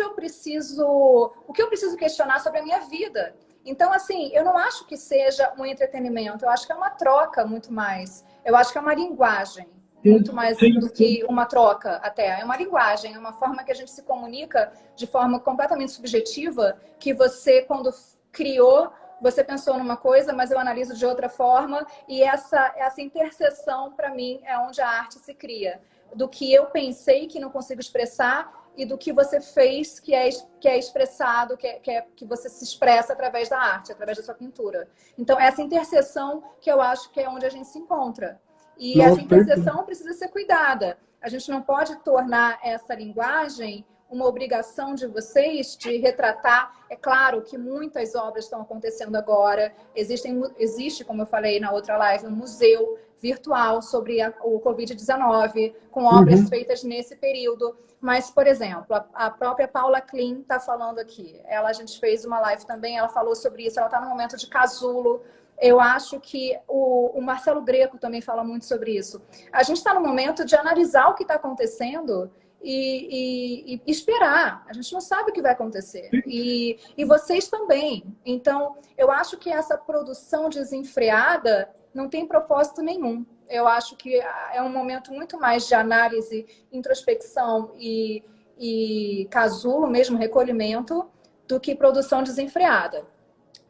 que eu preciso questionar sobre a minha vida. Então, assim, eu não acho que seja um entretenimento, eu acho que é uma troca muito mais. Eu acho que é uma linguagem. Muito mais do que uma troca até. É uma linguagem, é uma forma que a gente se comunica de forma completamente subjetiva, que você, quando criou, você pensou numa coisa, mas eu analiso de outra forma, e essa interseção, para mim, é onde a arte se cria. Do que eu pensei que não consigo expressar e do que você fez que é expressado, que você se expressa através da arte, através da sua pintura. Então, essa interseção que eu acho que é onde a gente se encontra. E essa interseção precisa ser cuidada. A gente não pode tornar essa linguagem uma obrigação de vocês de retratar. É claro que muitas obras estão acontecendo agora. Existe, como eu falei na outra live, um museu virtual sobre o Covid-19, com obras feitas nesse período. Mas, por exemplo, a própria Paula Klein está falando aqui. A gente fez uma live também, ela falou sobre isso, ela está no momento de casulo. Eu acho que o Marcelo Greco também fala muito sobre isso. A gente está no momento de analisar o que está acontecendo e esperar. A gente não sabe o que vai acontecer. E vocês também. Então, eu acho que essa produção desenfreada não tem propósito nenhum. Eu acho que é um momento muito mais de análise, introspecção e casulo, mesmo recolhimento, do que produção desenfreada.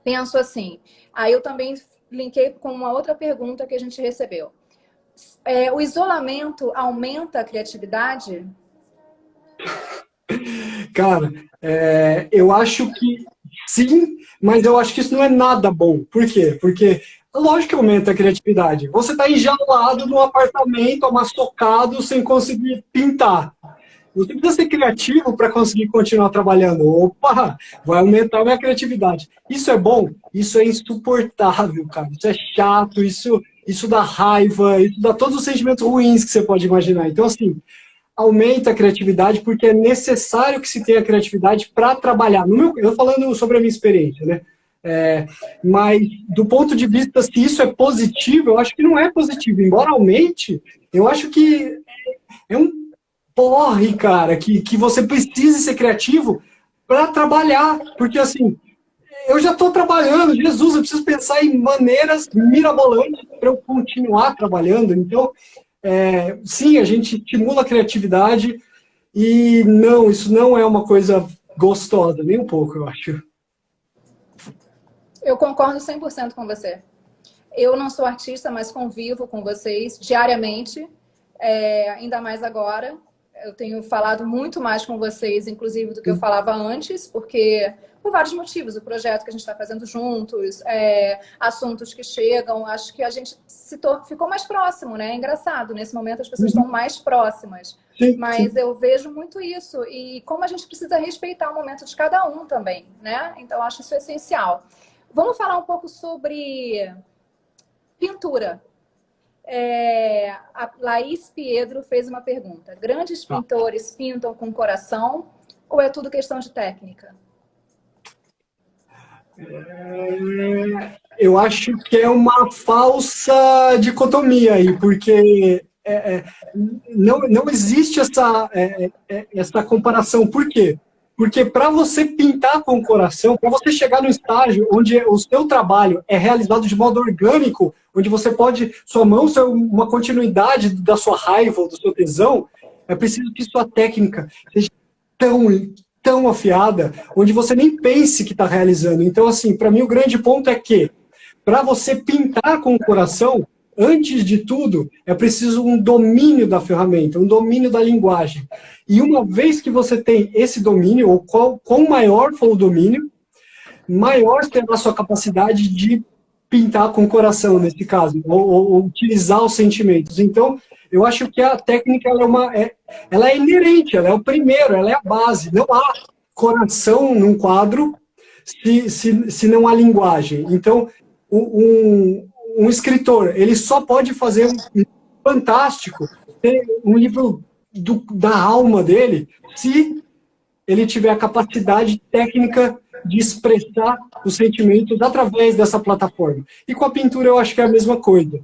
Penso assim. Aí eu também linkei com uma outra pergunta que a gente recebeu. O isolamento aumenta a criatividade? Cara, eu acho que sim, mas eu acho que isso não é nada bom. Por quê? Porque, lógico que aumenta a criatividade. Você está enjaulado num apartamento, amassocado, sem conseguir pintar. Você precisa ser criativo para conseguir continuar trabalhando. Opa, vai aumentar a minha criatividade. Isso é bom? Isso é insuportável, cara. Isso é chato, isso dá raiva, isso dá todos os sentimentos ruins que você pode imaginar. Então, assim, aumenta a criatividade porque é necessário que se tenha criatividade para trabalhar. Eu falando sobre a minha experiência, né? Mas do ponto de vista se isso é positivo, eu acho que não é positivo. Embora aumente, eu acho que é um porre, cara, que você precise ser criativo para trabalhar. Porque, assim, eu já estou trabalhando. Jesus, eu preciso pensar em maneiras mirabolantes para eu continuar trabalhando. Então, sim, a gente estimula a criatividade e não, isso não é uma coisa gostosa, nem um pouco, eu acho. Eu concordo 100% com você. Eu não sou artista, mas convivo com vocês diariamente, ainda mais agora. Eu tenho falado muito mais com vocês, inclusive, do que eu falava antes, porque por vários motivos, o projeto que a gente está fazendo juntos, assuntos que chegam, acho que a gente ficou mais próximo, né? É engraçado, nesse momento as pessoas estão mais próximas. Sim, Mas sim. eu vejo muito isso, e como a gente precisa respeitar o momento de cada um também, né? Então, acho isso essencial. Vamos falar um pouco sobre pintura. A Laís Piedro fez uma pergunta. Grandes pintores pintam com coração ou é tudo questão de técnica? Eu acho que é uma falsa dicotomia aí, porque não existe essa comparação. Por quê? Porque para você pintar com o coração, para você chegar no estágio onde o seu trabalho é realizado de modo orgânico, onde você pode, sua mão ser uma continuidade da sua raiva ou do seu tesão, é preciso que sua técnica seja tão afiada, onde você nem pense que está realizando. Então, assim, para mim o grande ponto é que, para você pintar com o coração, antes de tudo, é preciso um domínio da ferramenta, um domínio da linguagem. E uma vez que você tem esse domínio, ou quão maior for o domínio, maior será a sua capacidade de pintar com o coração, nesse caso, ou utilizar os sentimentos. Então, eu acho que a técnica ela é inerente, ela é o primeiro, ela é a base. Não há coração num quadro se não há linguagem. Então, um escritor, ele só pode fazer um fantástico, ter um livro da alma dele, se ele tiver a capacidade técnica de expressar os sentimentos através dessa plataforma. E com a pintura eu acho que é a mesma coisa.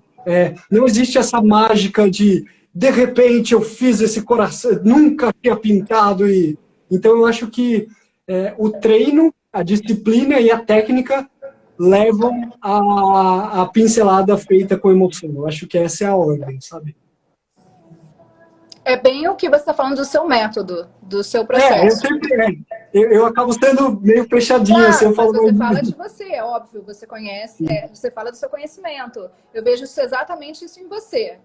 Não existe essa mágica de repente eu fiz esse coração, nunca tinha pintado. Então eu acho que o treino, a disciplina e a técnica levam a pincelada feita com emoção. Eu acho que essa é a ordem, sabe? É bem o que você está falando do seu método, do seu processo. Eu acabo sendo meio fechadinho. Claro, assim, eu falo, mas você fala de você, é óbvio, você conhece, você fala do seu conhecimento. Eu vejo exatamente isso em você.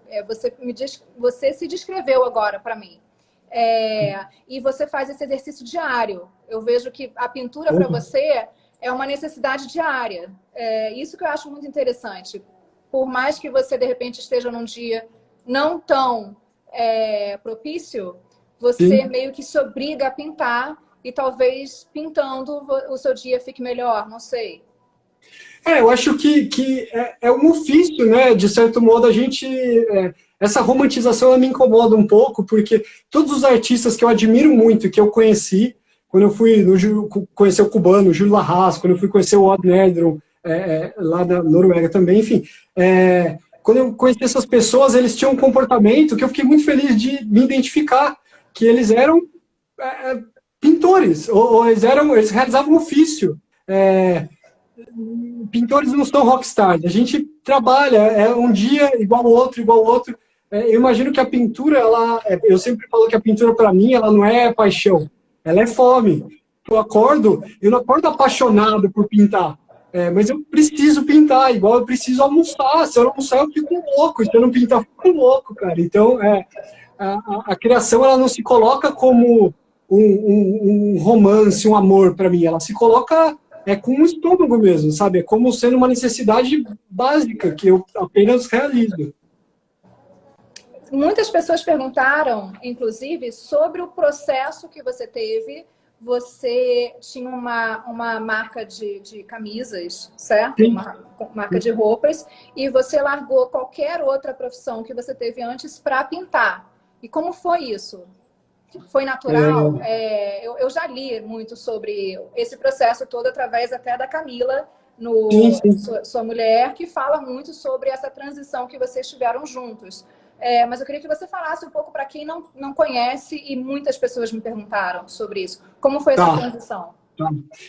Você se descreveu agora para mim. E você faz esse exercício diário. Eu vejo que a pintura para você é uma necessidade diária. Isso que eu acho muito interessante. Por mais que você, de repente, esteja num dia não tão propício, você meio que se obriga a pintar e talvez pintando o seu dia fique melhor, não sei. Eu acho que é um ofício, né? De certo modo, a gente... essa romantização ela me incomoda um pouco, porque todos os artistas que eu admiro muito, que eu conheci, quando eu fui conhecer o cubano, o Júlio Larraz, quando eu fui conhecer o Odd Nerdrum, lá da Noruega também, enfim... quando eu conheci essas pessoas, eles tinham um comportamento que eu fiquei muito feliz de me identificar, que eles eram pintores, ou eles realizavam um ofício. Pintores não são rockstars, a gente trabalha, um dia igual ao outro, igual ao outro. Eu imagino que a pintura, eu sempre falo que a pintura para mim, ela não é paixão, ela é fome. Eu não acordo apaixonado por pintar, mas eu preciso pintar, igual eu preciso almoçar. Se eu não almoçar, eu fico louco, se eu não pintar, eu fico louco, cara. Então, a criação, ela não se coloca como um romance, um amor para mim, ela se coloca com um estômago mesmo, sabe? É como sendo uma necessidade básica que eu apenas realizo. Muitas pessoas perguntaram, inclusive, sobre o processo que você teve. Você tinha uma marca de camisas, certo? Uma marca de roupas, e você largou qualquer outra profissão que você teve antes para pintar. E como foi isso? Foi natural? Eu já li muito sobre esse processo todo através até da Camila, sua mulher, que fala muito sobre essa transição que vocês tiveram juntos. Mas eu queria que você falasse um pouco para quem não conhece, e muitas pessoas me perguntaram sobre isso. Como foi essa transição?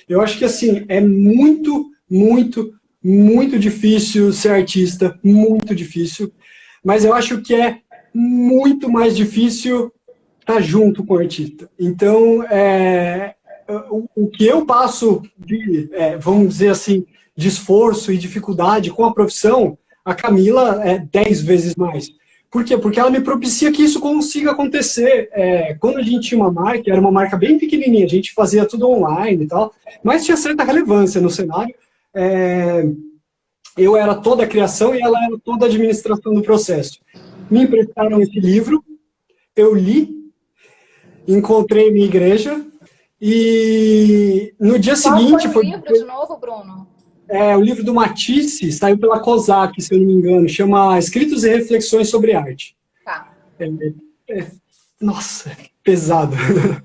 Eu acho que assim, é muito, muito, muito difícil ser artista, muito difícil, mas eu acho que é muito mais difícil estar junto com o artista. Então, o que eu passo vamos dizer assim, de esforço e dificuldade com a profissão, a Camila é 10 vezes mais. Por quê? Porque ela me propicia que isso consiga acontecer. Quando a gente tinha uma marca, era uma marca bem pequenininha, a gente fazia tudo online e tal, mas tinha certa relevância no cenário. Eu era toda a criação e ela era toda a administração do processo. Me emprestaram esse livro, eu li, encontrei minha igreja, e no dia seguinte... Qual foi o livro de novo, Bruno? O livro do Matisse, saiu pela COSAC, se eu não me engano, chama Escritos e Reflexões sobre Arte. Tá. Nossa, pesado.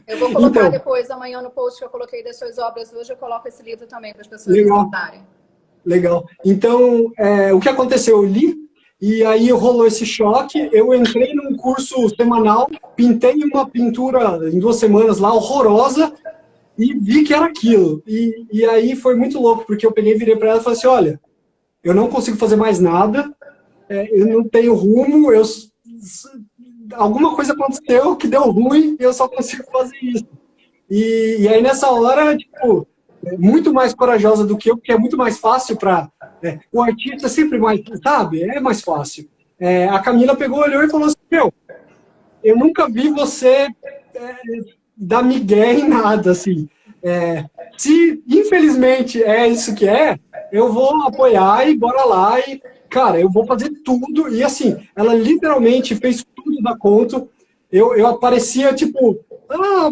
Eu vou colocar depois, amanhã, no post que eu coloquei das suas obras hoje, eu coloco esse livro também para as pessoas visitarem. Legal. Então, o que aconteceu? Eu li, e aí rolou esse choque, eu entrei num curso semanal, pintei uma pintura em 2 semanas lá, horrorosa, e vi que era aquilo. E aí foi muito louco, porque eu peguei e virei para ela e falei assim, olha, eu não consigo fazer mais nada, eu não tenho rumo, alguma coisa aconteceu que deu ruim e eu só consigo fazer isso. E aí nessa hora, tipo, muito mais corajosa do que eu, porque é muito mais fácil para... o artista é sempre mais, sabe? É mais fácil. A Camila pegou, olhou e falou assim, eu nunca vi você... dar migué em nada, assim. Se, infelizmente, é isso que eu vou apoiar e bora lá e, cara, eu vou fazer tudo. E, assim, ela literalmente fez tudo da conta. Eu aparecia, tipo,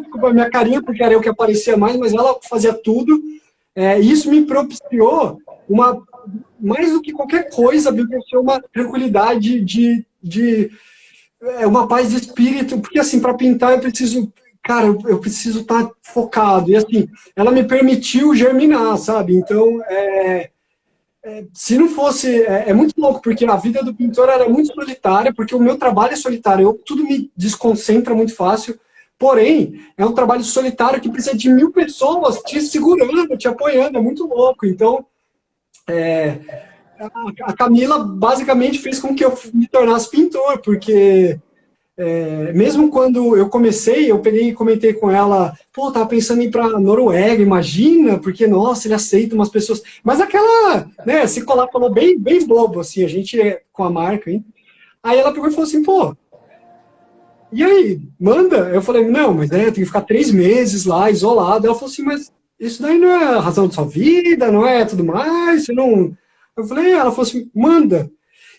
com a minha carinha, porque era eu que aparecia mais, mas ela fazia tudo. E isso me propiciou mais do que qualquer coisa, me propiciou uma tranquilidade uma paz de espírito, porque, assim, para pintar eu preciso estar focado. E, assim, ela me permitiu germinar, sabe? Então, se não fosse... É muito louco, porque a vida do pintor era muito solitária, porque o meu trabalho é solitário. Tudo me desconcentra muito fácil. Porém, é um trabalho solitário que precisa de 1000 pessoas te segurando, te apoiando. É muito louco. Então, a Camila basicamente fez com que eu me tornasse pintor, porque... mesmo quando eu comecei, eu peguei e comentei com ela, tava pensando em ir pra Noruega, imagina, porque, nossa, ele aceita umas pessoas, mas aquela, né, se colar falou bem, bem bobo, assim, a gente com a marca, hein? Aí ela pegou e falou assim, e aí, manda? Eu falei, não, mas tem que ficar 3 meses lá, isolado. Ela falou assim, mas isso daí não é a razão da sua vida, não é tudo mais, você não... Eu falei, ela falou assim, manda.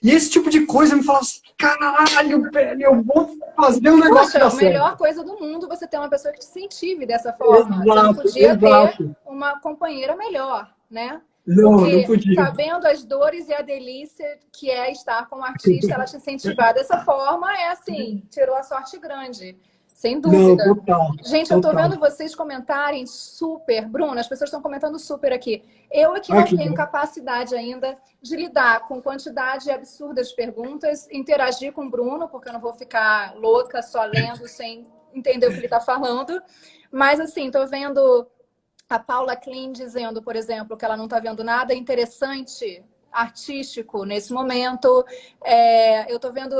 E esse tipo de coisa me fala assim, caralho, velho, eu vou fazer um negócio a melhor coisa do mundo você ter uma pessoa que te incentive dessa forma. Exato, você não podia ter uma companheira melhor, né? Não, não Porque podia. sabendo as dores e a delícia que é estar com um artista, ela te incentivar dessa forma, é assim, tirou a sorte grande, sem Não, dúvida. total, Gente, eu tô total. vendo vocês comentarem super. Bruna, as pessoas estão comentando super aqui. Eu aqui Ai, não que tenho bom. capacidade ainda de lidar com quantidade absurda de perguntas, interagir com o Bruno, porque eu não vou ficar louca só lendo sem entender o que ele está falando. Mas, assim, tô vendo a Paula Klein dizendo, por exemplo, que ela não está vendo nada interessante, artístico, nesse momento. Eu estou vendo...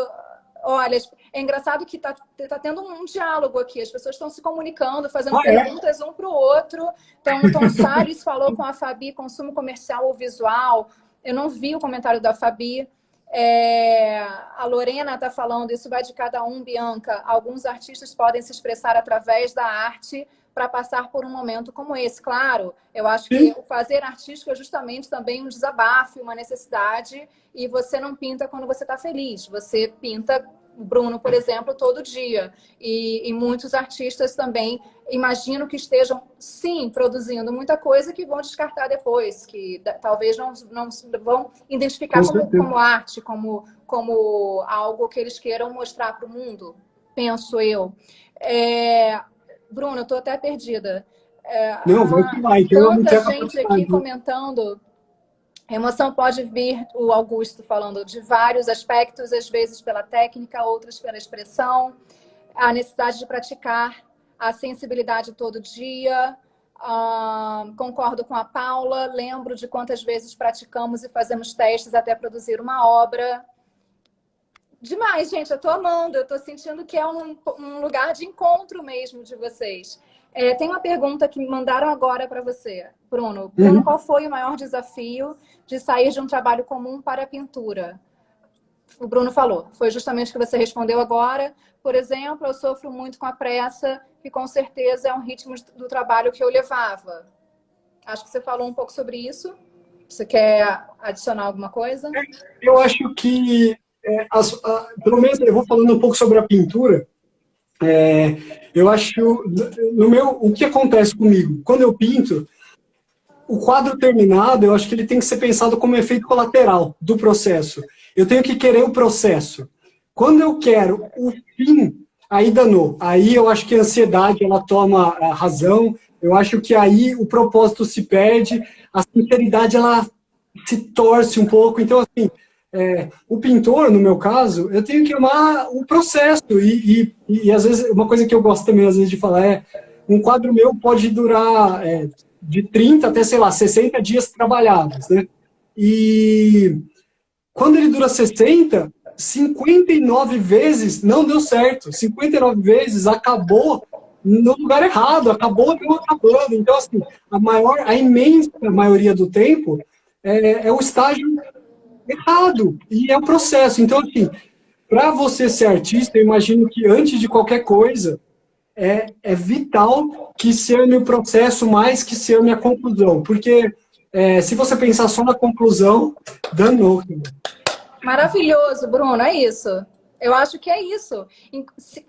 Olha, é engraçado que tá tendo um diálogo aqui. As pessoas estão se comunicando, fazendo Ah, é? perguntas um para o outro. Então, o Tom Salles falou com a Fabi, consumo comercial ou visual. Eu não vi o comentário da Fabi. A Lorena está falando, isso vai de cada um, Bianca. Alguns artistas podem se expressar através da arte para passar por um momento como esse. Claro, eu acho que Sim, o fazer artístico é justamente também um desabafo, uma necessidade, e você não pinta quando você está feliz. Você pinta, o Bruno, por exemplo, todo dia. E muitos artistas também, imagino que estejam, sim, produzindo muita coisa que vão descartar depois, que talvez não vão identificar com como certeza. arte, como algo que eles queiram mostrar para o mundo, penso eu. Bruno, eu estou até perdida. Não, vai que vai, que eu não Tanta tinha gente aqui capacidade, né? comentando. A emoção pode vir, o Augusto falando, de vários aspectos, às vezes pela técnica, outras pela expressão, a necessidade de praticar, a sensibilidade todo dia. Concordo com a Paula, lembro de quantas vezes praticamos e fazemos testes até produzir uma obra. Demais, gente, eu tô amando, eu tô sentindo que é um lugar de encontro mesmo de vocês. Tem uma pergunta que me mandaram agora para você, Bruno. Bruno, Uhum. qual foi o maior desafio de sair de um trabalho comum para a pintura? O Bruno falou, foi justamente o que você respondeu agora. Por exemplo, eu sofro muito com a pressa, que com certeza é um ritmo do trabalho que eu levava. Acho que você falou um pouco sobre isso. Você quer adicionar alguma coisa? Eu acho que, pelo menos eu vou falando um pouco sobre a pintura. Eu acho, o que acontece comigo? Quando eu pinto, o quadro terminado, eu acho que ele tem que ser pensado como efeito colateral do processo. Eu tenho que querer o processo. Quando eu quero o fim, aí danou. Aí eu acho que a ansiedade, ela toma a razão. Eu acho que aí o propósito se perde, a sinceridade, ela se torce um pouco. Então, assim, o pintor, no meu caso, eu tenho que amar o processo. E às vezes, uma coisa que eu gosto também, às vezes, de falar é, um quadro meu pode durar de 30 até, sei lá, 60 dias trabalhados, né? E quando ele dura 60, 59 vezes não deu certo. 59 vezes acabou no lugar errado, acabou não acabando. Então, assim, a imensa maioria do tempo é o estágio errado. E é o processo. Então, assim, para você ser artista, eu imagino que antes de qualquer coisa, é vital que se ame o processo mais que se ame a conclusão. Porque se você pensar só na conclusão, danou. Maravilhoso, Bruno, é isso. Eu acho que é isso.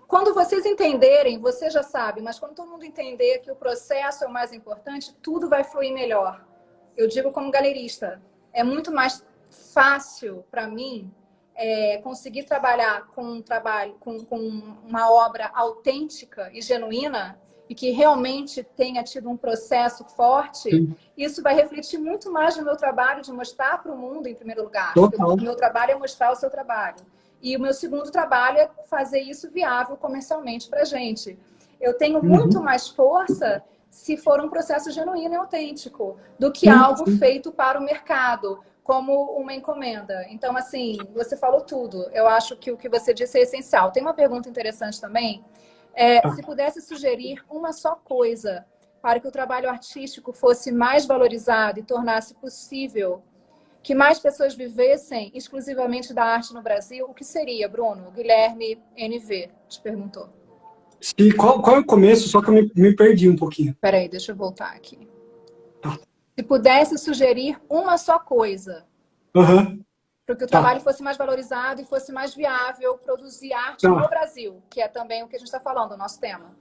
Quando vocês entenderem, você já sabe, mas quando todo mundo entender que o processo é o mais importante, tudo vai fluir melhor. Eu digo como galerista, é muito mais fácil para mim conseguir trabalhar com com uma obra autêntica e genuína e que realmente tenha tido um processo forte. Sim, Isso vai refletir muito mais no meu trabalho de mostrar para o mundo, em primeiro lugar. total. O meu trabalho é mostrar o seu trabalho. E o meu segundo trabalho é fazer isso viável comercialmente para a gente. Eu tenho muito Uhum. mais força se for um processo genuíno e autêntico do que Sim, algo sim. feito para o mercado, como uma encomenda. Então, assim, você falou tudo. Eu acho que o que você disse é essencial. Tem uma pergunta interessante também. Tá. Se pudesse sugerir uma só coisa para que o trabalho artístico fosse mais valorizado e tornasse possível que mais pessoas vivessem exclusivamente da arte no Brasil, o que seria, Bruno? Guilherme NV te perguntou. Qual é o começo? Só que eu me perdi um pouquinho. Peraí, deixa eu voltar aqui. Tá. Se pudesse sugerir uma só coisa Aham. para que o Tá. trabalho fosse mais valorizado e fosse mais viável produzir arte no Tá. Brasil, que é também o que a gente está falando, o nosso tema.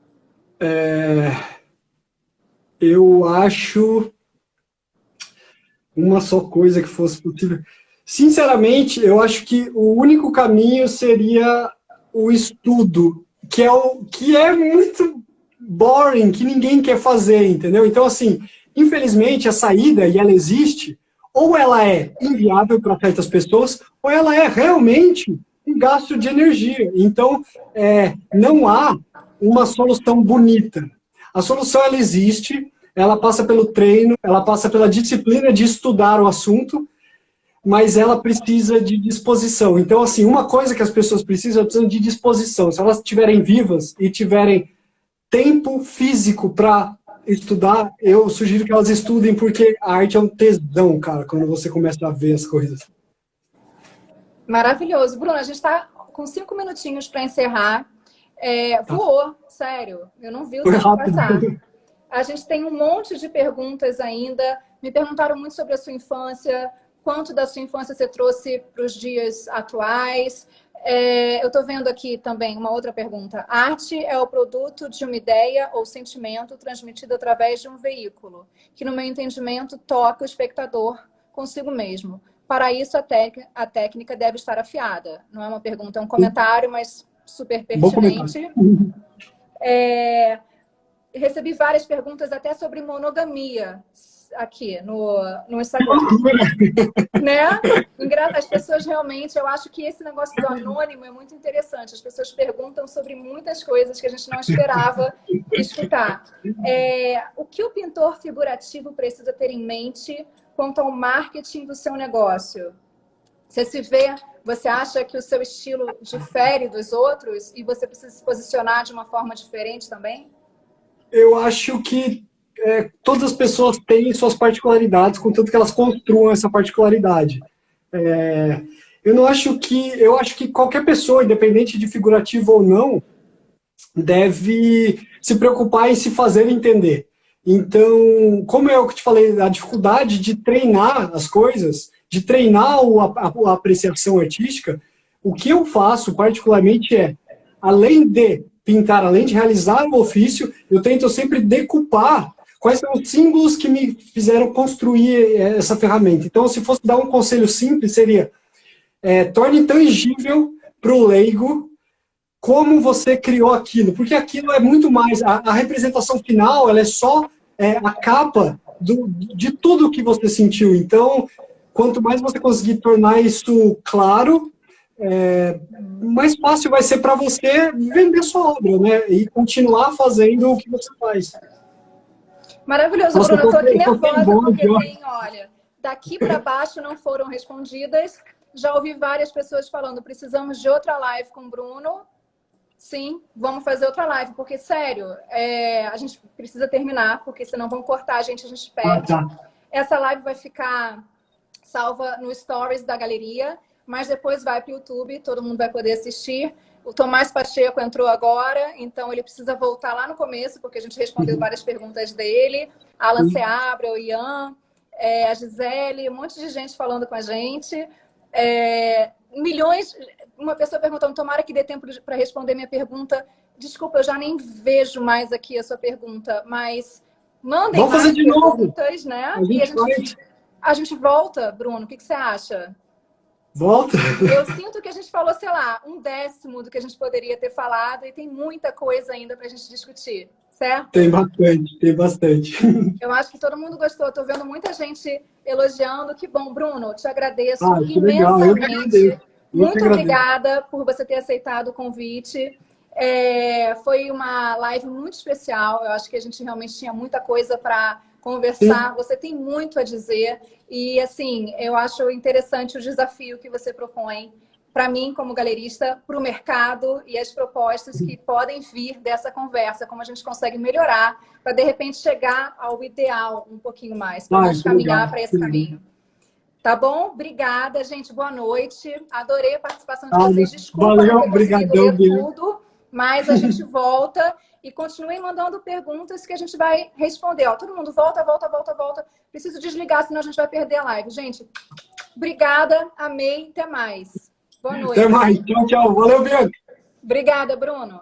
Eu acho. uma só coisa que fosse possível. Sinceramente, eu acho que o único caminho seria o estudo, que é muito boring, que ninguém quer fazer, entendeu? Então, assim, infelizmente, a saída, e ela existe, ou ela é inviável para certas pessoas, ou ela é realmente um gasto de energia. Então, não há uma solução bonita. A solução, ela existe, ela passa pelo treino, ela passa pela disciplina de estudar o assunto, mas ela precisa de disposição. Então, assim, uma coisa que as pessoas precisam de disposição. Se elas estiverem vivas e tiverem tempo físico para estudar, eu sugiro que elas estudem, porque a arte é um tesão, cara, quando você começa a ver as coisas. Maravilhoso. Bruno, a gente está com 5 minutinhos para encerrar. Voou, sério. Eu não vi o tempo passar. A gente tem um monte de perguntas ainda. Me perguntaram muito sobre a sua infância, quanto da sua infância você trouxe para os dias atuais. Eu estou vendo aqui também uma outra pergunta. Arte é o produto de uma ideia ou sentimento transmitido através de um veículo, que, no meu entendimento, toca o espectador consigo mesmo. Para isso, a técnica deve estar afiada. Não é uma pergunta, é um comentário, mas super pertinente. Recebi várias perguntas até sobre monogamia aqui no Instagram. Né? As pessoas realmente, eu acho que esse negócio do anônimo é muito interessante. As pessoas perguntam sobre muitas coisas que a gente não esperava escutar. O que o pintor figurativo precisa ter em mente quanto ao marketing do seu negócio? Você acha que o seu estilo difere dos outros e você precisa se posicionar de uma forma diferente também? Eu acho que todas as pessoas têm suas particularidades, contanto que elas construam essa particularidade. Eu acho que qualquer pessoa, independente de figurativo ou não, deve se preocupar em se fazer entender. Então, como é o que eu te falei, a dificuldade de treinar as coisas, de treinar a apreciação artística, o que eu faço particularmente além de pintar, além de realizar o ofício, eu tento sempre decupar quais são os símbolos que me fizeram construir essa ferramenta. Então, se fosse dar um conselho simples, seria torne tangível para o leigo como você criou aquilo, porque aquilo é muito mais, a representação final, ela é só a capa de tudo que você sentiu. Então, quanto mais você conseguir tornar isso claro, mais fácil vai ser para você vender sua obra, né? E continuar fazendo o que você faz. Maravilhoso, Bruno. Eu estou aqui nervosa porque olha, daqui para baixo não foram respondidas. Já ouvi várias pessoas falando, precisamos de outra live com o Bruno. Sim, vamos fazer outra live, porque, sério, a gente precisa terminar, porque senão vão cortar a gente perde. Essa live vai ficar salva no Stories da galeria, mas depois vai para o YouTube, todo mundo vai poder assistir. O Tomás Pacheco entrou agora, então ele precisa voltar lá no começo, porque a gente respondeu várias perguntas dele. Alan Seabra, o Ian, a Gisele, um monte de gente falando com a gente. Milhões... Uma pessoa perguntando, tomara que dê tempo para responder minha pergunta. Desculpa, eu já nem vejo mais aqui a sua pergunta, mas mandem mais fazer de perguntas, novo. Né? A gente volta, Bruno, o que você acha? Volta. Eu sinto que a gente falou, sei lá, 1/10 do que a gente poderia ter falado e tem muita coisa ainda para a gente discutir, certo? Tem bastante. Eu acho que todo mundo gostou. Estou vendo muita gente elogiando. Que bom, Bruno. Te agradeço imensamente. Muito obrigada por você ter aceitado o convite. Foi uma live muito especial. Eu acho que a gente realmente tinha muita coisa para conversar. Sim. Você tem muito a dizer. E, assim, eu acho interessante o desafio que você propõe para mim, como galerista, para o mercado e as propostas que podem vir dessa conversa, como a gente consegue melhorar para, de repente, chegar ao ideal um pouquinho mais, para a gente caminhar para esse caminho. Tá bom? Obrigada, gente. Boa noite. Adorei a participação de vocês. Desculpa não ter conseguido ler tudo, mas a gente volta e continuem mandando perguntas que a gente vai responder. Todo mundo volta. Preciso desligar, senão a gente vai perder a live. Gente, obrigada. Amei. Até mais. Boa noite. Até mais. Tchau. Valeu, Bianca. Obrigada, Bruno.